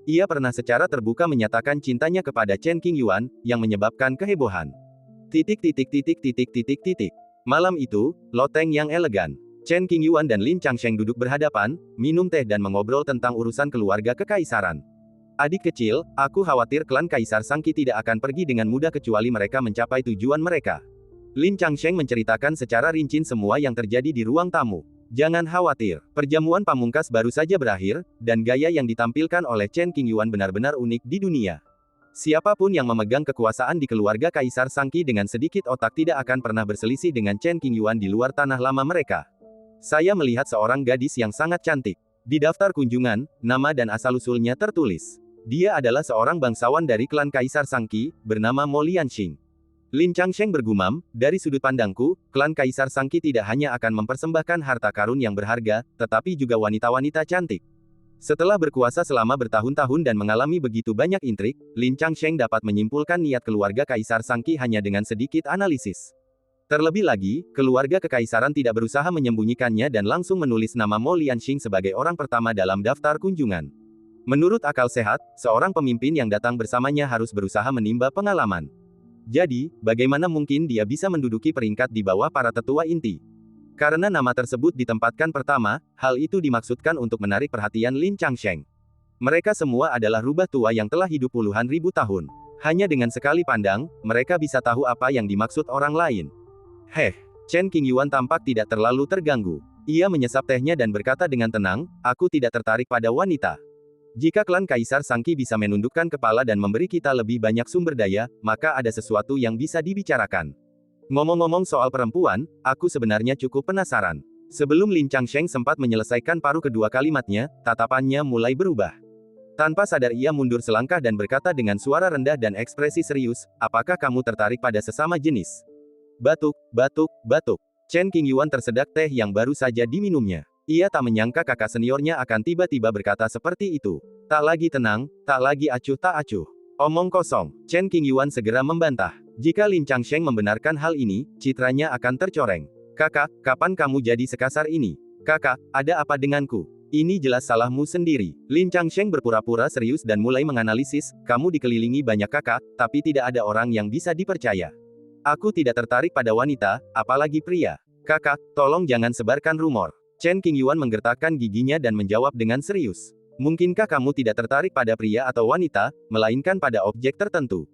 Ia pernah secara terbuka menyatakan cintanya kepada Chen Qingyuan, yang menyebabkan kehebohan. Malam itu, loteng yang elegan. Chen Qingyuan dan Lin Changsheng duduk berhadapan, minum teh dan mengobrol tentang urusan keluarga kekaisaran. Adik kecil, aku khawatir klan Kaisar Sangqi tidak akan pergi dengan mudah kecuali mereka mencapai tujuan mereka. Lin Changsheng menceritakan secara rinci semua yang terjadi di ruang tamu. Jangan khawatir, perjamuan pamungkas baru saja berakhir, dan gaya yang ditampilkan oleh Chen Qingyuan benar-benar unik di dunia. Siapapun yang memegang kekuasaan di keluarga Kaisar Sangqi dengan sedikit otak tidak akan pernah berselisih dengan Chen Qingyuan di luar tanah lama mereka. Saya melihat seorang gadis yang sangat cantik. Di daftar kunjungan, nama dan asal-usulnya tertulis. Dia adalah seorang bangsawan dari klan Kaisar Sangqi, bernama Mo Lianxing. Lin Changsheng bergumam, dari sudut pandangku, klan Kaisar Sangqi tidak hanya akan mempersembahkan harta karun yang berharga, tetapi juga wanita-wanita cantik. Setelah berkuasa selama bertahun-tahun dan mengalami begitu banyak intrik, Lin Changsheng dapat menyimpulkan niat keluarga Kaisar Sangqi hanya dengan sedikit analisis. Terlebih lagi, keluarga kekaisaran tidak berusaha menyembunyikannya dan langsung menulis nama Mo Lianxing sebagai orang pertama dalam daftar kunjungan. Menurut akal sehat, seorang pemimpin yang datang bersamanya harus berusaha menimba pengalaman. Jadi, bagaimana mungkin dia bisa menduduki peringkat di bawah para tetua inti? Karena nama tersebut ditempatkan pertama, hal itu dimaksudkan untuk menarik perhatian Lin Changsheng. Mereka semua adalah rubah tua yang telah hidup puluhan ribu tahun. Hanya dengan sekali pandang, mereka bisa tahu apa yang dimaksud orang lain. Chen Qingyuan tampak tidak terlalu terganggu. Ia menyesap tehnya dan berkata dengan tenang, aku tidak tertarik pada wanita. Jika klan Kaisar Sangqi bisa menundukkan kepala dan memberi kita lebih banyak sumber daya, maka ada sesuatu yang bisa dibicarakan. Ngomong-ngomong soal perempuan, aku sebenarnya cukup penasaran. Sebelum Lin Changsheng sempat menyelesaikan paruh kedua kalimatnya, tatapannya mulai berubah. Tanpa sadar ia mundur selangkah dan berkata dengan suara rendah dan ekspresi serius, apakah kamu tertarik pada sesama jenis? Batuk. Chen Qingyuan tersedak teh yang baru saja diminumnya. Ia tak menyangka kakak seniornya akan tiba-tiba berkata seperti itu. Tak lagi tenang, tak lagi acuh tak acuh. Omong kosong. Chen Qingyuan segera membantah. Jika Lin Changsheng membenarkan hal ini, citranya akan tercoreng. Kakak, kapan kamu jadi sekasar ini? Kakak, ada apa denganku? Ini jelas salahmu sendiri. Lin Changsheng berpura-pura serius dan mulai menganalisis, kamu dikelilingi banyak kakak, tapi tidak ada orang yang bisa dipercaya. Aku tidak tertarik pada wanita, apalagi pria. Kakak, tolong jangan sebarkan rumor. Chen Qingyuan menggertakkan giginya dan menjawab dengan serius. Mungkinkah kamu tidak tertarik pada pria atau wanita, melainkan pada objek tertentu?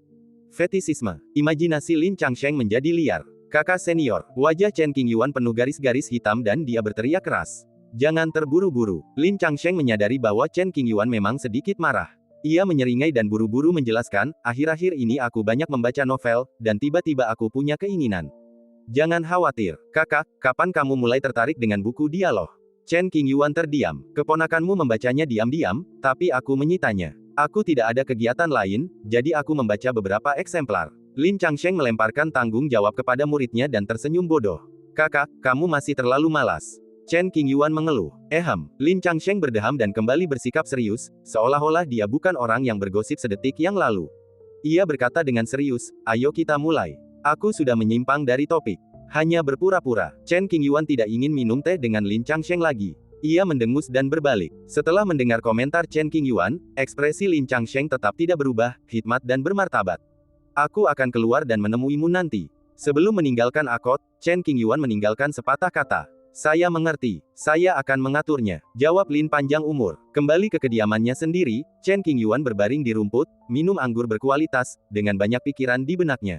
Fetisisme. Imajinasi Lin Changsheng menjadi liar. Kakak senior, wajah Chen Qingyuan penuh garis-garis hitam dan dia berteriak keras. Jangan terburu-buru. Lin Changsheng menyadari bahwa Chen Qingyuan memang sedikit marah. Ia menyeringai dan buru-buru menjelaskan, akhir-akhir ini aku banyak membaca novel, dan tiba-tiba aku punya keinginan. Jangan khawatir, kakak, kapan kamu mulai tertarik dengan buku dialog? Chen Qingyuan terdiam. Keponakanmu membacanya diam-diam, tapi aku menyitanya. Aku tidak ada kegiatan lain, jadi aku membaca beberapa eksemplar. Lin Changsheng melemparkan tanggung jawab kepada muridnya dan tersenyum bodoh. Kakak, kamu masih terlalu malas. Chen Qingyuan mengeluh. Lin Changsheng berdeham dan kembali bersikap serius, seolah-olah dia bukan orang yang bergosip sedetik yang lalu. Ia berkata dengan serius, ayo kita mulai. Aku sudah menyimpang dari topik. Hanya berpura-pura. Chen Qingyuan tidak ingin minum teh dengan Lin Changsheng lagi. Ia mendengus dan berbalik. Setelah mendengar komentar Chen Qingyuan, ekspresi Lin Changsheng tetap tidak berubah, hikmat dan bermartabat. Aku akan keluar dan menemuimu nanti. Sebelum meninggalkan Akot, Chen Qingyuan meninggalkan sepatah kata. Saya mengerti. Saya akan mengaturnya. Jawab Lin panjang umur. Kembali ke kediamannya sendiri, Chen Qingyuan berbaring di rumput, minum anggur berkualitas, dengan banyak pikiran di benaknya.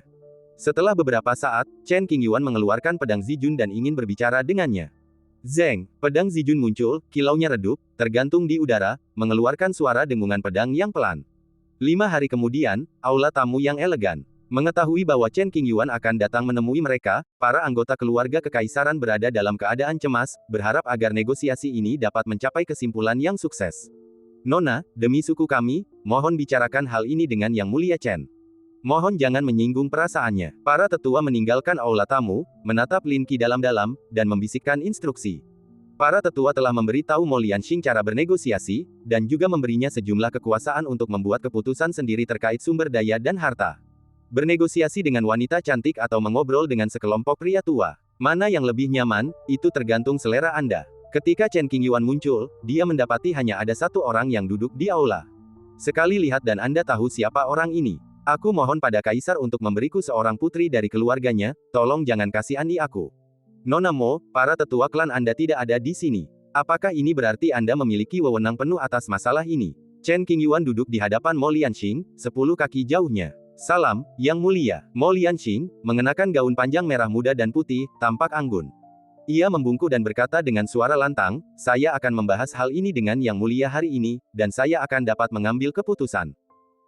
Setelah beberapa saat, Chen Qingyuan mengeluarkan pedang Zijun dan ingin berbicara dengannya. Zeng, pedang Zijun muncul, kilaunya redup, tergantung di udara, mengeluarkan suara dengungan pedang yang pelan. 5 hari kemudian, aula tamu yang elegan. Mengetahui bahwa Chen Qingyuan akan datang menemui mereka, para anggota keluarga kekaisaran berada dalam keadaan cemas, berharap agar negosiasi ini dapat mencapai kesimpulan yang sukses. Nona, demi suku kami, mohon bicarakan hal ini dengan Yang Mulia Chen. Mohon jangan menyinggung perasaannya. Para tetua meninggalkan aula tamu, menatap Lin Qi dalam-dalam, dan membisikkan instruksi. Para tetua telah memberi tahu Mo Lianxing cara bernegosiasi, dan juga memberinya sejumlah kekuasaan untuk membuat keputusan sendiri terkait sumber daya dan harta. Bernegosiasi dengan wanita cantik atau mengobrol dengan sekelompok pria tua. Mana yang lebih nyaman, itu tergantung selera Anda. Ketika Chen Qingyuan muncul, dia mendapati hanya ada satu orang yang duduk di aula. Sekali lihat dan Anda tahu siapa orang ini. Aku mohon pada Kaisar untuk memberiku seorang putri dari keluarganya, tolong jangan kasihani aku. Nona Mo, para tetua klan Anda tidak ada di sini. Apakah ini berarti Anda memiliki wewenang penuh atas masalah ini? Chen Qingyuan duduk di hadapan Mo Lianxing, 10 kaki jauhnya. Salam, Yang Mulia. Mo Lianxing, mengenakan gaun panjang merah muda dan putih, tampak anggun. Ia membungkuk dan berkata dengan suara lantang, saya akan membahas hal ini dengan Yang Mulia hari ini, dan saya akan dapat mengambil keputusan.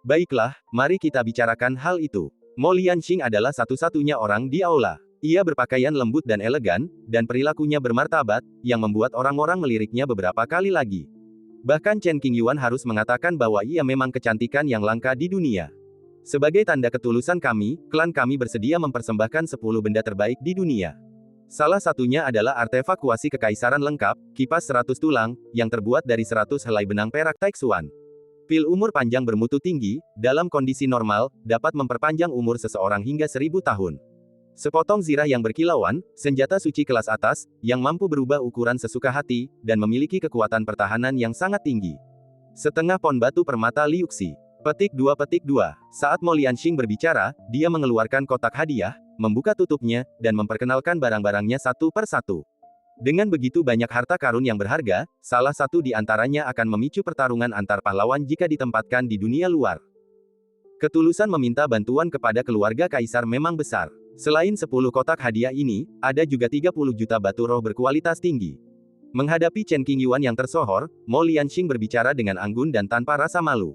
Baiklah, mari kita bicarakan hal itu. Mo Lianxing adalah satu-satunya orang di aula. Ia berpakaian lembut dan elegan, dan perilakunya bermartabat, yang membuat orang-orang meliriknya beberapa kali lagi. Bahkan Chen Qingyuan harus mengatakan bahwa ia memang kecantikan yang langka di dunia. Sebagai tanda ketulusan kami, klan kami bersedia mempersembahkan 10 benda terbaik di dunia. Salah satunya adalah artefak kuasi kekaisaran lengkap, kipas 100 tulang, yang terbuat dari 100 helai benang perak Taixuan. Pil umur panjang bermutu tinggi, dalam kondisi normal, dapat memperpanjang umur seseorang hingga 1000 tahun. Sepotong zirah yang berkilauan, senjata suci kelas atas, yang mampu berubah ukuran sesuka hati, dan memiliki kekuatan pertahanan yang sangat tinggi. Setengah pon batu permata Liuxi. Petik 2. Saat Mo Lianxing berbicara, dia mengeluarkan kotak hadiah, membuka tutupnya, dan memperkenalkan barang-barangnya satu per satu. Dengan begitu banyak harta karun yang berharga, salah satu di antaranya akan memicu pertarungan antar pahlawan jika ditempatkan di dunia luar. Ketulusan meminta bantuan kepada keluarga kaisar memang besar. Selain 10 kotak hadiah ini, ada juga 30 juta batu roh berkualitas tinggi. Menghadapi Chen Qingyuan yang tersohor, Mo Lianxing berbicara dengan anggun dan tanpa rasa malu.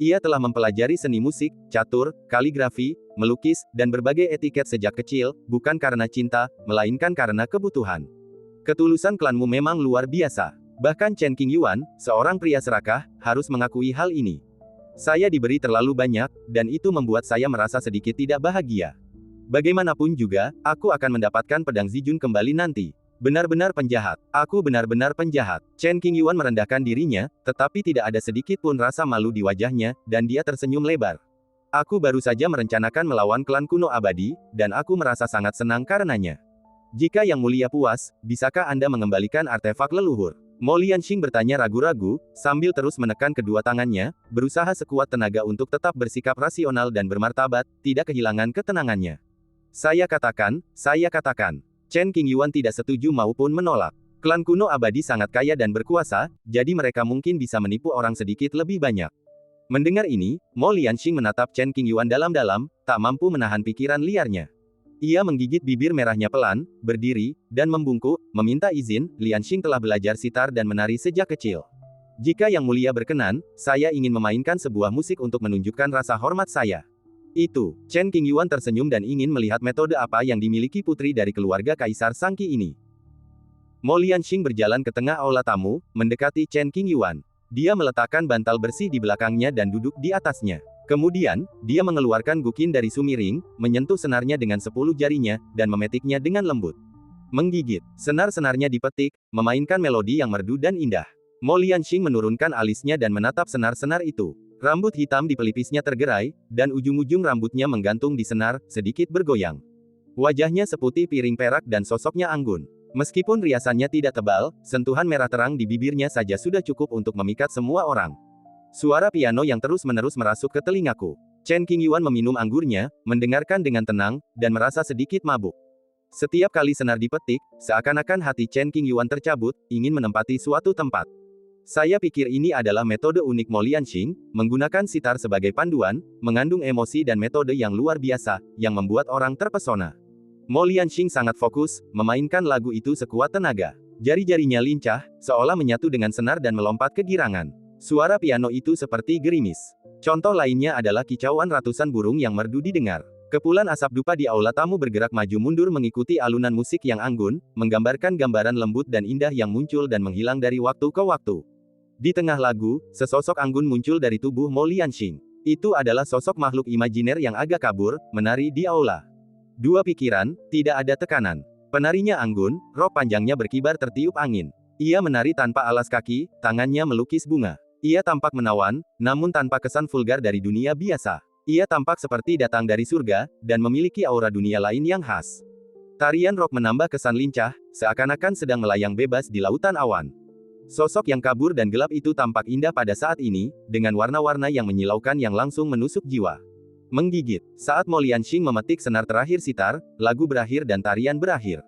Ia telah mempelajari seni musik, catur, kaligrafi, melukis, dan berbagai etiket sejak kecil, bukan karena cinta, melainkan karena kebutuhan. Ketulusan klanmu memang luar biasa. Bahkan Chen Qingyuan, seorang pria serakah, harus mengakui hal ini. Saya diberi terlalu banyak, dan itu membuat saya merasa sedikit tidak bahagia. Bagaimanapun juga, aku akan mendapatkan pedang Zijun kembali nanti. Benar-benar penjahat. Aku benar-benar penjahat. Chen Qingyuan merendahkan dirinya, tetapi tidak ada sedikit pun rasa malu di wajahnya, dan dia tersenyum lebar. Aku baru saja merencanakan melawan klan kuno abadi, dan aku merasa sangat senang karenanya. Jika Yang Mulia puas, bisakah Anda mengembalikan artefak leluhur? Mo Lianxing bertanya ragu-ragu, sambil terus menekan kedua tangannya, berusaha sekuat tenaga untuk tetap bersikap rasional dan bermartabat, tidak kehilangan ketenangannya. Saya katakan. Chen Qingyuan tidak setuju maupun menolak. Klan kuno abadi sangat kaya dan berkuasa, jadi mereka mungkin bisa menipu orang sedikit lebih banyak. Mendengar ini, Mo Lianxing menatap Chen Qingyuan dalam-dalam, tak mampu menahan pikiran liarnya. Ia menggigit bibir merahnya pelan, berdiri, dan membungkuk, meminta izin. Lianxing telah belajar sitar dan menari sejak kecil. Jika Yang Mulia berkenan, saya ingin memainkan sebuah musik untuk menunjukkan rasa hormat saya. Itu. Chen Qingyuan tersenyum dan ingin melihat metode apa yang dimiliki putri dari keluarga Kaisar Sangqi ini. Mo Lianxing berjalan ke tengah aula tamu, mendekati Chen Qingyuan. Dia meletakkan bantal bersih di belakangnya dan duduk di atasnya. Kemudian, dia mengeluarkan gukin dari sumiring, menyentuh senarnya dengan 10 jarinya, dan memetiknya dengan lembut. Menggigit. Senar-senarnya dipetik, memainkan melodi yang merdu dan indah. Mo Lianxing menurunkan alisnya dan menatap senar-senar itu. Rambut hitam di pelipisnya tergerai, dan ujung-ujung rambutnya menggantung di senar, sedikit bergoyang. Wajahnya seputih piring perak dan sosoknya anggun. Meskipun riasannya tidak tebal, sentuhan merah terang di bibirnya saja sudah cukup untuk memikat semua orang. Suara piano yang terus-menerus merasuk ke telingaku. Chen Qingyuan meminum anggurnya, mendengarkan dengan tenang, dan merasa sedikit mabuk. Setiap kali senar dipetik, seakan-akan hati Chen Qingyuan tercabut, ingin menempati suatu tempat. Saya pikir ini adalah metode unik Mo Lianxing, menggunakan sitar sebagai panduan, mengandung emosi dan metode yang luar biasa, yang membuat orang terpesona. Mo Lianxing sangat fokus, memainkan lagu itu sekuat tenaga. Jari-jarinya lincah, seolah menyatu dengan senar dan melompat ke girangan. Suara piano itu seperti gerimis. Contoh lainnya adalah kicauan ratusan burung yang merdu didengar. Kepulan asap dupa di aula tamu bergerak maju mundur mengikuti alunan musik yang anggun, menggambarkan gambaran lembut dan indah yang muncul dan menghilang dari waktu ke waktu. Di tengah lagu, sesosok anggun muncul dari tubuh Mo Lianxing. Itu adalah sosok makhluk imajiner yang agak kabur, menari di aula. Dua pikiran, tidak ada tekanan. Penarinya anggun, rok panjangnya berkibar tertiup angin. Ia menari tanpa alas kaki, tangannya melukis bunga. Ia tampak menawan, namun tanpa kesan vulgar dari dunia biasa. Ia tampak seperti datang dari surga, dan memiliki aura dunia lain yang khas. Tarian rok menambah kesan lincah, seakan-akan sedang melayang bebas di lautan awan. Sosok yang kabur dan gelap itu tampak indah pada saat ini, dengan warna-warna yang menyilaukan yang langsung menusuk jiwa. Menggigit. Saat Mo Lianxing memetik senar terakhir sitar, lagu berakhir dan tarian berakhir.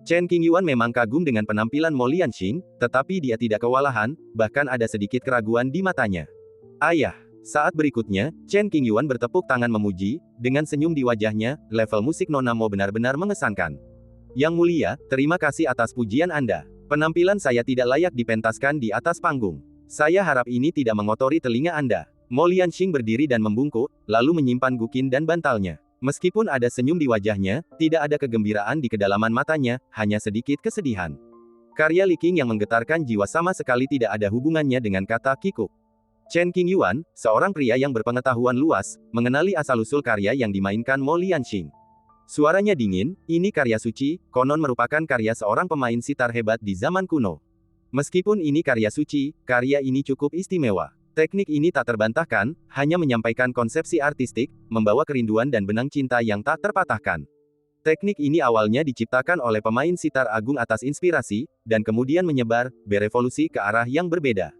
Chen Qingyuan memang kagum dengan penampilan Mo Lianxing, tetapi dia tidak kewalahan, bahkan ada sedikit keraguan di matanya. Ayah. Saat berikutnya, Chen Qingyuan bertepuk tangan memuji, dengan senyum di wajahnya, level musik Nona Mo benar-benar mengesankan. Yang mulia, terima kasih atas pujian Anda. Penampilan saya tidak layak dipentaskan di atas panggung. Saya harap ini tidak mengotori telinga Anda. Mo Lianxing berdiri dan membungkuk, lalu menyimpan gukin dan bantalnya. Meskipun ada senyum di wajahnya, tidak ada kegembiraan di kedalaman matanya, hanya sedikit kesedihan. Karya Li Qing yang menggetarkan jiwa sama sekali tidak ada hubungannya dengan kata kikuk. Chen Qingyuan, seorang pria yang berpengetahuan luas, mengenali asal-usul karya yang dimainkan Mo Lianxing. Suaranya dingin, ini karya suci, konon merupakan karya seorang pemain sitar hebat di zaman kuno. Meskipun ini karya suci, karya ini cukup istimewa. Teknik ini tak terbantahkan, hanya menyampaikan konsepsi artistik, membawa kerinduan dan benang cinta yang tak terpatahkan. Teknik ini awalnya diciptakan oleh pemain sitar agung atas inspirasi, dan kemudian menyebar, berevolusi ke arah yang berbeda.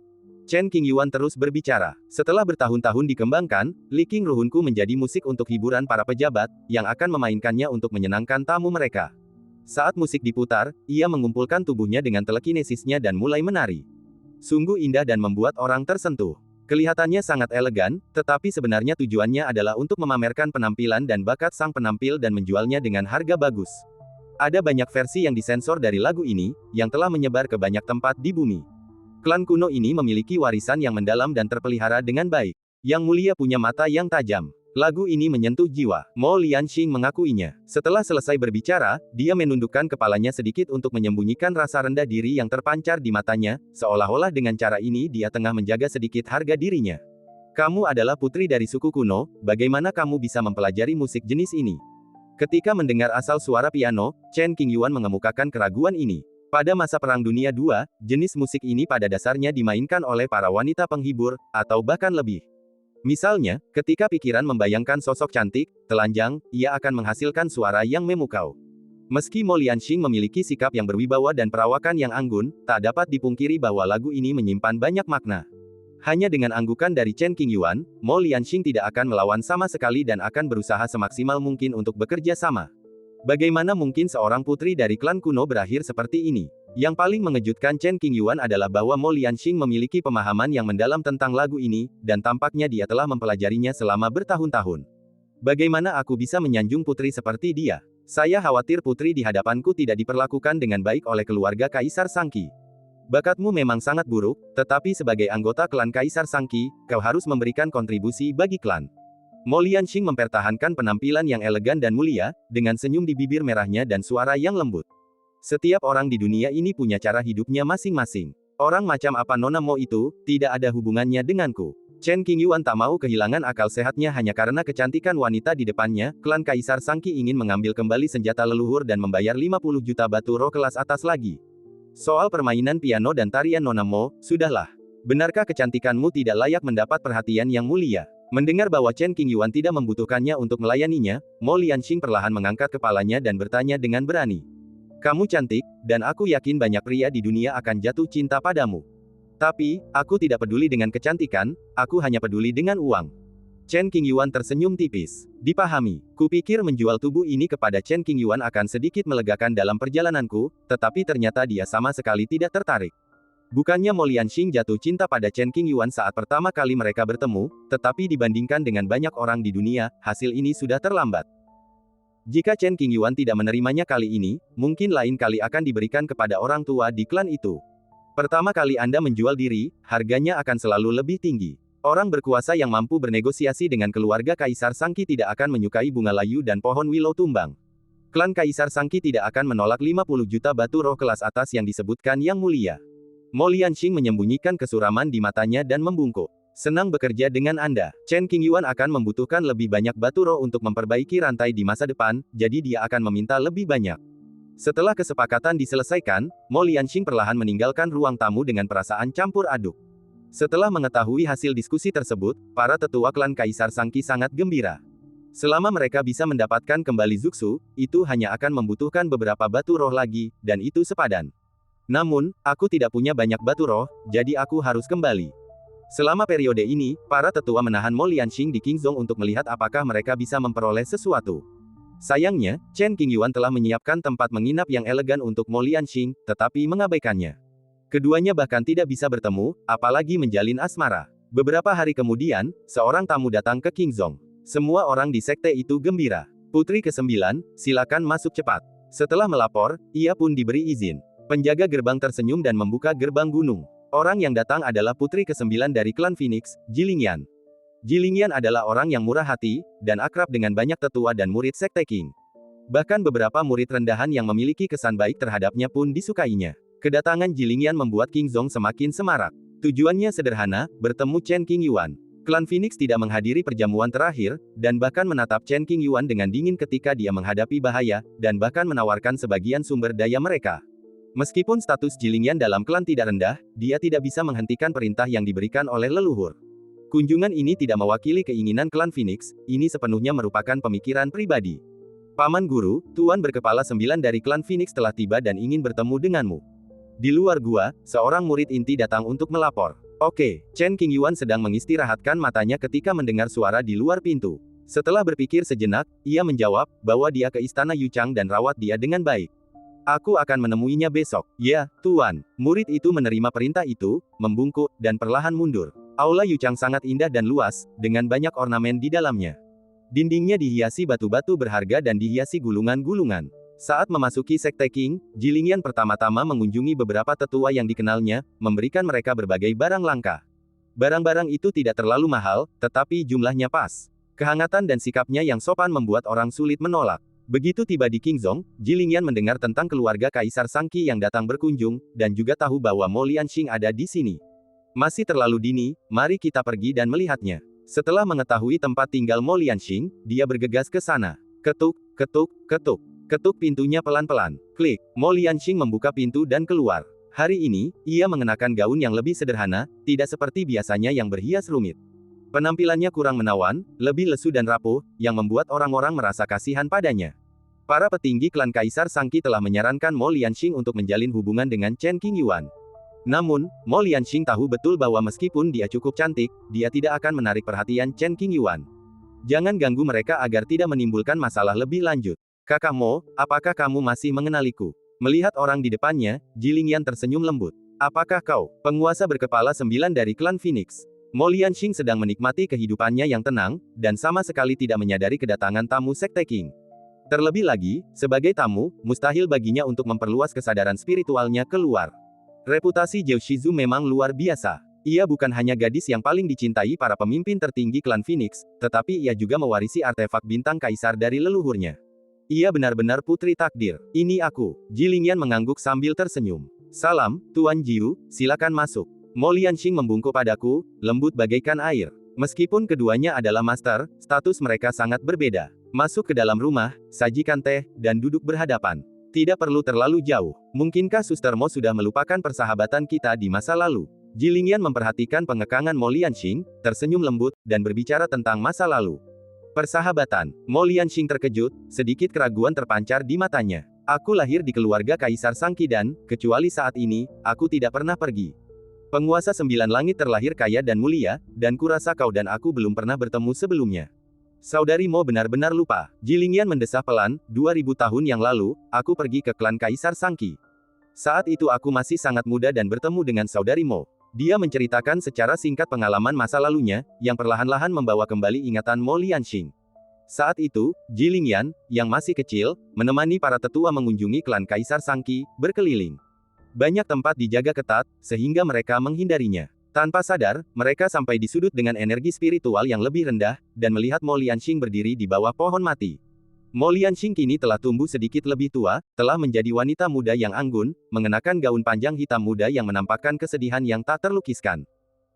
Chen Qingyuan terus berbicara. Setelah bertahun-tahun dikembangkan, Li Qing Ruhunku menjadi musik untuk hiburan para pejabat, yang akan memainkannya untuk menyenangkan tamu mereka. Saat musik diputar, ia mengumpulkan tubuhnya dengan telekinesisnya dan mulai menari. Sungguh indah dan membuat orang tersentuh. Kelihatannya sangat elegan, tetapi sebenarnya tujuannya adalah untuk memamerkan penampilan dan bakat sang penampil dan menjualnya dengan harga bagus. Ada banyak versi yang disensor dari lagu ini, yang telah menyebar ke banyak tempat di bumi. Klan kuno ini memiliki warisan yang mendalam dan terpelihara dengan baik. Yang mulia punya mata yang tajam. Lagu ini menyentuh jiwa. Mo Lianxing mengakuinya. Setelah selesai berbicara, dia menundukkan kepalanya sedikit untuk menyembunyikan rasa rendah diri yang terpancar di matanya, seolah-olah dengan cara ini dia tengah menjaga sedikit harga dirinya. Kamu adalah putri dari suku kuno, bagaimana kamu bisa mempelajari musik jenis ini? Ketika mendengar asal suara piano, Chen Qingyuan mengemukakan keraguan ini. Pada masa Perang Dunia II, jenis musik ini pada dasarnya dimainkan oleh para wanita penghibur, atau bahkan lebih. Misalnya, ketika pikiran membayangkan sosok cantik, telanjang, ia akan menghasilkan suara yang memukau. Meski Mo Lianxing memiliki sikap yang berwibawa dan perawakan yang anggun, tak dapat dipungkiri bahwa lagu ini menyimpan banyak makna. Hanya dengan anggukan dari Chen Qingyuan, Mo Lianxing tidak akan melawan sama sekali dan akan berusaha semaksimal mungkin untuk bekerja sama. Bagaimana mungkin seorang putri dari klan kuno berakhir seperti ini? Yang paling mengejutkan Chen Qingyuan adalah bahwa Mo Lianxing memiliki pemahaman yang mendalam tentang lagu ini, dan tampaknya dia telah mempelajarinya selama bertahun-tahun. Bagaimana aku bisa menyanjung putri seperti dia? Saya khawatir putri di hadapanku tidak diperlakukan dengan baik oleh keluarga Kaisar Sangqi. Bakatmu memang sangat buruk, tetapi sebagai anggota klan Kaisar Sangqi, kau harus memberikan kontribusi bagi klan. Mo Lianxing mempertahankan penampilan yang elegan dan mulia, dengan senyum di bibir merahnya dan suara yang lembut. Setiap orang di dunia ini punya cara hidupnya masing-masing. Orang macam apa Nona Mo itu, tidak ada hubungannya denganku. Chen Qingyuan tak mau kehilangan akal sehatnya hanya karena kecantikan wanita di depannya. Klan Kaisar Sangqi ingin mengambil kembali senjata leluhur dan membayar 50 juta batu roh kelas atas lagi. Soal permainan piano dan tarian Nona Mo, sudahlah. Benarkah kecantikanmu tidak layak mendapat perhatian yang mulia? Mendengar bahwa Chen Qingyuan tidak membutuhkannya untuk melayaninya, Mo Lianxing perlahan mengangkat kepalanya dan bertanya dengan berani. Kamu cantik, dan aku yakin banyak pria di dunia akan jatuh cinta padamu. Tapi, aku tidak peduli dengan kecantikan, aku hanya peduli dengan uang. Chen Qingyuan tersenyum tipis. Dipahami, kupikir menjual tubuh ini kepada Chen Qingyuan akan sedikit melegakan dalam perjalananku, tetapi ternyata dia sama sekali tidak tertarik. Bukannya Mo Lianxing jatuh cinta pada Chen Qingyuan saat pertama kali mereka bertemu, tetapi dibandingkan dengan banyak orang di dunia, hasil ini sudah terlambat. Jika Chen Qingyuan tidak menerimanya kali ini, mungkin lain kali akan diberikan kepada orang tua di klan itu. Pertama kali Anda menjual diri, harganya akan selalu lebih tinggi. Orang berkuasa yang mampu bernegosiasi dengan keluarga Kaisar Sangqi tidak akan menyukai bunga layu dan pohon willow tumbang. Klan Kaisar Sangqi tidak akan menolak 50 juta batu roh kelas atas yang disebutkan Yang Mulia. Mo Lianxing menyembunyikan kesuraman di matanya dan membungkuk. Senang bekerja dengan Anda. Chen Qingyuan akan membutuhkan lebih banyak batu roh untuk memperbaiki rantai di masa depan, jadi dia akan meminta lebih banyak. Setelah kesepakatan diselesaikan, Mo Lianxing perlahan meninggalkan ruang tamu dengan perasaan campur aduk. Setelah mengetahui hasil diskusi tersebut, para tetua klan Kaisar Sangqi sangat gembira. Selama mereka bisa mendapatkan kembali Zuxu, itu hanya akan membutuhkan beberapa batu roh lagi, dan itu sepadan. Namun, aku tidak punya banyak batu roh, jadi aku harus kembali. Selama periode ini, para tetua menahan Mo Lianxing di Qingzhong untuk melihat apakah mereka bisa memperoleh sesuatu. Sayangnya, Chen Qingyuan telah menyiapkan tempat menginap yang elegan untuk Mo Lianxing, tetapi mengabaikannya. Keduanya bahkan tidak bisa bertemu, apalagi menjalin asmara. Beberapa hari kemudian, seorang tamu datang ke Qingzhong. Semua orang di sekte itu gembira. Putri ke-9, silakan masuk cepat. Setelah melapor, ia pun diberi izin. Penjaga gerbang tersenyum dan membuka gerbang gunung. Orang yang datang adalah putri ke-9 dari klan Phoenix, Jilingyan. Jilingyan adalah orang yang murah hati, dan akrab dengan banyak tetua dan murid sekte Qing. Bahkan beberapa murid rendahan yang memiliki kesan baik terhadapnya pun disukainya. Kedatangan Jilingyan membuat Qingzhong semakin semarak. Tujuannya sederhana, bertemu Chen Qingyuan. Klan Phoenix tidak menghadiri perjamuan terakhir, dan bahkan menatap Chen Qingyuan dengan dingin ketika dia menghadapi bahaya, dan bahkan menawarkan sebagian sumber daya mereka. Meskipun status Jilingyan dalam klan tidak rendah, dia tidak bisa menghentikan perintah yang diberikan oleh leluhur. Kunjungan ini tidak mewakili keinginan klan Phoenix, ini sepenuhnya merupakan pemikiran pribadi. Paman Guru, Tuan berkepala 9 dari klan Phoenix telah tiba dan ingin bertemu denganmu. Di luar gua, seorang murid inti datang untuk melapor. Oke, Chen Qingyuan sedang mengistirahatkan matanya ketika mendengar suara di luar pintu. Setelah berpikir sejenak, ia menjawab, bahwa dia ke istana Yuchang dan rawat dia dengan baik. Aku akan menemuinya besok. Ya, Tuan. Murid itu menerima perintah itu, membungkuk, dan perlahan mundur. Aula Yuchang sangat indah dan luas, dengan banyak ornamen di dalamnya. Dindingnya dihiasi batu-batu berharga dan dihiasi gulungan-gulungan. Saat memasuki sekte Qing, Jilingyan pertama-tama mengunjungi beberapa tetua yang dikenalnya, memberikan mereka berbagai barang langka. Barang-barang itu tidak terlalu mahal, tetapi jumlahnya pas. Kehangatan dan sikapnya yang sopan membuat orang sulit menolak. Begitu tiba di Qingzhong, Jilingyan mendengar tentang keluarga Kaisar Sangqi yang datang berkunjung, dan juga tahu bahwa Mo Lianxing ada di sini. Masih terlalu dini, mari kita pergi dan melihatnya. Setelah mengetahui tempat tinggal Mo Lianxing, dia bergegas ke sana. Ketuk, ketuk, ketuk. Ketuk pintunya pelan-pelan. Klik, Mo Lianxing membuka pintu dan keluar. Hari ini, ia mengenakan gaun yang lebih sederhana, tidak seperti biasanya yang berhias rumit. Penampilannya kurang menawan, lebih lesu dan rapuh, yang membuat orang-orang merasa kasihan padanya. Para petinggi klan Kaisar Sangqi telah menyarankan Mo Lianxing untuk menjalin hubungan dengan Chen Qingyuan. Namun, Mo Lianxing tahu betul bahwa meskipun dia cukup cantik, dia tidak akan menarik perhatian Chen Qingyuan. Jangan ganggu mereka agar tidak menimbulkan masalah lebih lanjut. Kakak Mo, apakah kamu masih mengenaliku? Melihat orang di depannya, Jilingyan tersenyum lembut. Apakah kau, penguasa berkepala 9 dari klan Phoenix? Mo Lianxing sedang menikmati kehidupannya yang tenang, dan sama sekali tidak menyadari kedatangan tamu sekte Qing. Terlebih lagi, sebagai tamu, mustahil baginya untuk memperluas kesadaran spiritualnya keluar. Reputasi Zhou Shizu memang luar biasa. Ia bukan hanya gadis yang paling dicintai para pemimpin tertinggi klan Phoenix, tetapi ia juga mewarisi artefak bintang kaisar dari leluhurnya. Ia benar-benar putri takdir. Ini aku. Jilingyan mengangguk sambil tersenyum. Salam, Tuan Jiu, silakan masuk. Mo Lianxing membungkuk padaku, lembut bagaikan air. Meskipun keduanya adalah master, status mereka sangat berbeda. Masuk ke dalam rumah, sajikan teh, dan duduk berhadapan. Tidak perlu terlalu jauh. Mungkinkah Suster Mo sudah melupakan persahabatan kita di masa lalu? Jilingyan memperhatikan pengekangan Mo Lianxing, tersenyum lembut, dan berbicara tentang masa lalu. Persahabatan. Mo Lianxing terkejut, sedikit keraguan terpancar di matanya. Aku lahir di keluarga Kaisar Sangqi dan, kecuali saat ini, aku tidak pernah pergi. Penguasa 9 langit terlahir kaya dan mulia, dan kurasa kau dan aku belum pernah bertemu sebelumnya. Saudari Mo benar-benar lupa. Jilingyan mendesah pelan, 2000 tahun yang lalu, aku pergi ke klan Kaisar Sangqi. Saat itu aku masih sangat muda dan bertemu dengan saudari Mo. Dia menceritakan secara singkat pengalaman masa lalunya, yang perlahan-lahan membawa kembali ingatan Mo Lianxing. Saat itu, Jilingyan, yang masih kecil, menemani para tetua mengunjungi klan Kaisar Sangqi, berkeliling. Banyak tempat dijaga ketat, sehingga mereka menghindarinya. Tanpa sadar, mereka sampai di sudut dengan energi spiritual yang lebih rendah, dan melihat Mo Lianxing berdiri di bawah pohon mati. Mo Lianxing kini telah tumbuh sedikit lebih tua, telah menjadi wanita muda yang anggun, mengenakan gaun panjang hitam muda yang menampakkan kesedihan yang tak terlukiskan.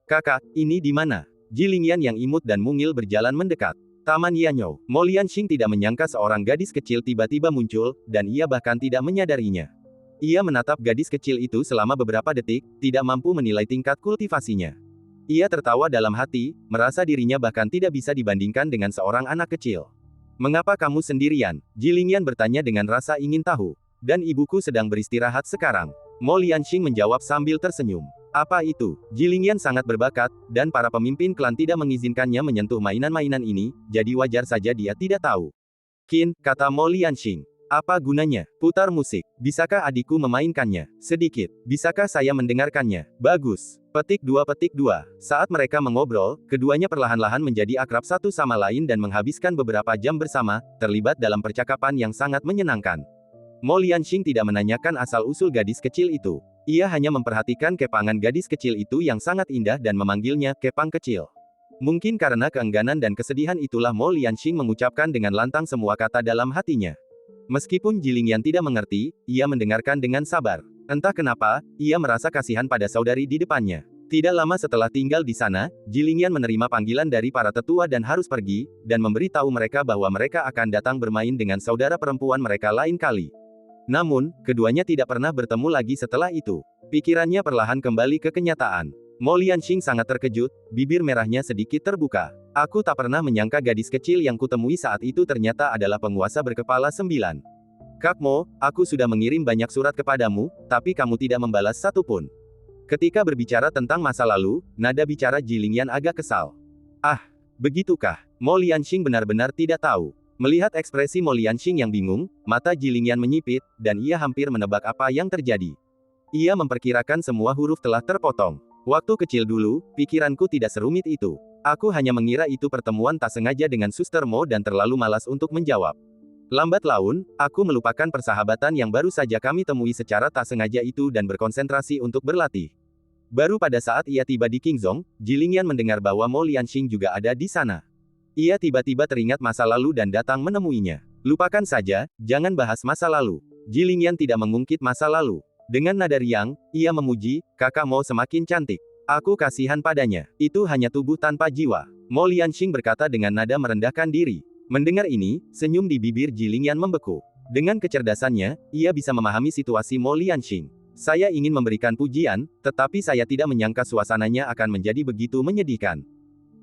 Kakak, ini di mana? Jilingyan yang imut dan mungil berjalan mendekat. Taman Yanyo. Mo Lianxing tidak menyangka seorang gadis kecil tiba-tiba muncul, dan ia bahkan tidak menyadarinya. Ia menatap gadis kecil itu selama beberapa detik, tidak mampu menilai tingkat kultivasinya. Ia tertawa dalam hati, merasa dirinya bahkan tidak bisa dibandingkan dengan seorang anak kecil. Mengapa kamu sendirian? Jilingyan bertanya dengan rasa ingin tahu. Dan ibuku sedang beristirahat sekarang. Mo Lianxing menjawab sambil tersenyum. Apa itu? Jilingyan sangat berbakat, dan para pemimpin klan tidak mengizinkannya menyentuh mainan-mainan ini, jadi wajar saja dia tidak tahu. Qin, kata Mo Lianxing. Apa gunanya? Putar musik. Bisakah adikku memainkannya? Sedikit. Bisakah saya mendengarkannya? Bagus. Petik 2. Saat mereka mengobrol, keduanya perlahan-lahan menjadi akrab satu sama lain dan menghabiskan beberapa jam bersama, terlibat dalam percakapan yang sangat menyenangkan. Mo Lianxing tidak menanyakan asal-usul gadis kecil itu. Ia hanya memperhatikan kepangan gadis kecil itu yang sangat indah dan memanggilnya Kepang kecil. Mungkin karena keengganan dan kesedihan itulah Mo Lianxing mengucapkan dengan lantang semua kata dalam hatinya. Meskipun Jilingyan tidak mengerti, ia mendengarkan dengan sabar. Entah kenapa, ia merasa kasihan pada saudari di depannya. Tidak lama setelah tinggal di sana, Jilingyan menerima panggilan dari para tetua dan harus pergi, dan memberitahu mereka bahwa mereka akan datang bermain dengan saudara perempuan mereka lain kali. Namun, keduanya tidak pernah bertemu lagi setelah itu. Pikirannya perlahan kembali ke kenyataan. Mo Lianxing sangat terkejut, bibir merahnya sedikit terbuka. Aku tak pernah menyangka gadis kecil yang kutemui saat itu ternyata adalah penguasa berkepala 9. Kak Mo, aku sudah mengirim banyak surat kepadamu, tapi kamu tidak membalas satupun. Ketika berbicara tentang masa lalu, nada bicara Jilingyan agak kesal. Ah, begitukah? Mo Lianxing benar-benar tidak tahu. Melihat ekspresi Mo Lianxing yang bingung, mata Jilingyan menyipit, dan ia hampir menebak apa yang terjadi. Ia memperkirakan semua huruf telah terpotong. Waktu kecil dulu, pikiranku tidak serumit itu. Aku hanya mengira itu pertemuan tak sengaja dengan Suster Mo dan terlalu malas untuk menjawab. Lambat laun, aku melupakan persahabatan yang baru saja kami temui secara tak sengaja itu dan berkonsentrasi untuk berlatih. Baru pada saat ia tiba di Qingzhong, Jilingyan mendengar bahwa Mo Lianxing juga ada di sana. Ia tiba-tiba teringat masa lalu dan datang menemuinya. Lupakan saja, jangan bahas masa lalu. Jilingyan tidak mengungkit masa lalu. Dengan nada riang, ia memuji, kakak Mo semakin cantik. Aku kasihan padanya. Itu hanya tubuh tanpa jiwa. Mo Lianxing berkata dengan nada merendahkan diri. Mendengar ini, senyum di bibir Jilingyan membeku. Dengan kecerdasannya, ia bisa memahami situasi Mo Lianxing. Saya ingin memberikan pujian, tetapi saya tidak menyangka suasananya akan menjadi begitu menyedihkan.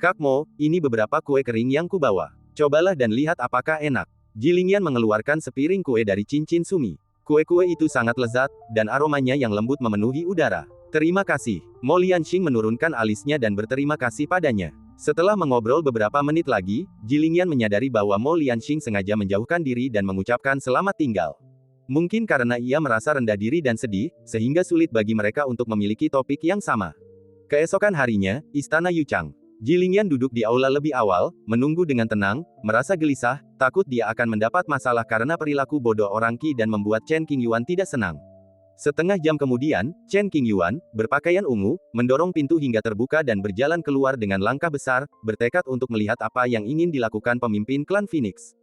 Kak Mo, ini beberapa kue kering yang kubawa. Cobalah dan lihat apakah enak. Jilingyan mengeluarkan sepiring kue dari cincin Sumi. Kue-kue itu sangat lezat, dan aromanya yang lembut memenuhi udara. Terima kasih. Mo Lianxing menurunkan alisnya dan berterima kasih padanya. Setelah mengobrol beberapa menit lagi, Jilingyan menyadari bahwa Mo Lianxing sengaja menjauhkan diri dan mengucapkan selamat tinggal. Mungkin karena ia merasa rendah diri dan sedih, sehingga sulit bagi mereka untuk memiliki topik yang sama. Keesokan harinya, Istana Yuchang. Jilingyan duduk di aula lebih awal, menunggu dengan tenang, merasa gelisah, takut dia akan mendapat masalah karena perilaku bodoh orang Qi dan membuat Chen Qingyuan tidak senang. Setengah jam kemudian, Chen Qingyuan, berpakaian ungu, mendorong pintu hingga terbuka dan berjalan keluar dengan langkah besar, bertekad untuk melihat apa yang ingin dilakukan pemimpin klan Phoenix.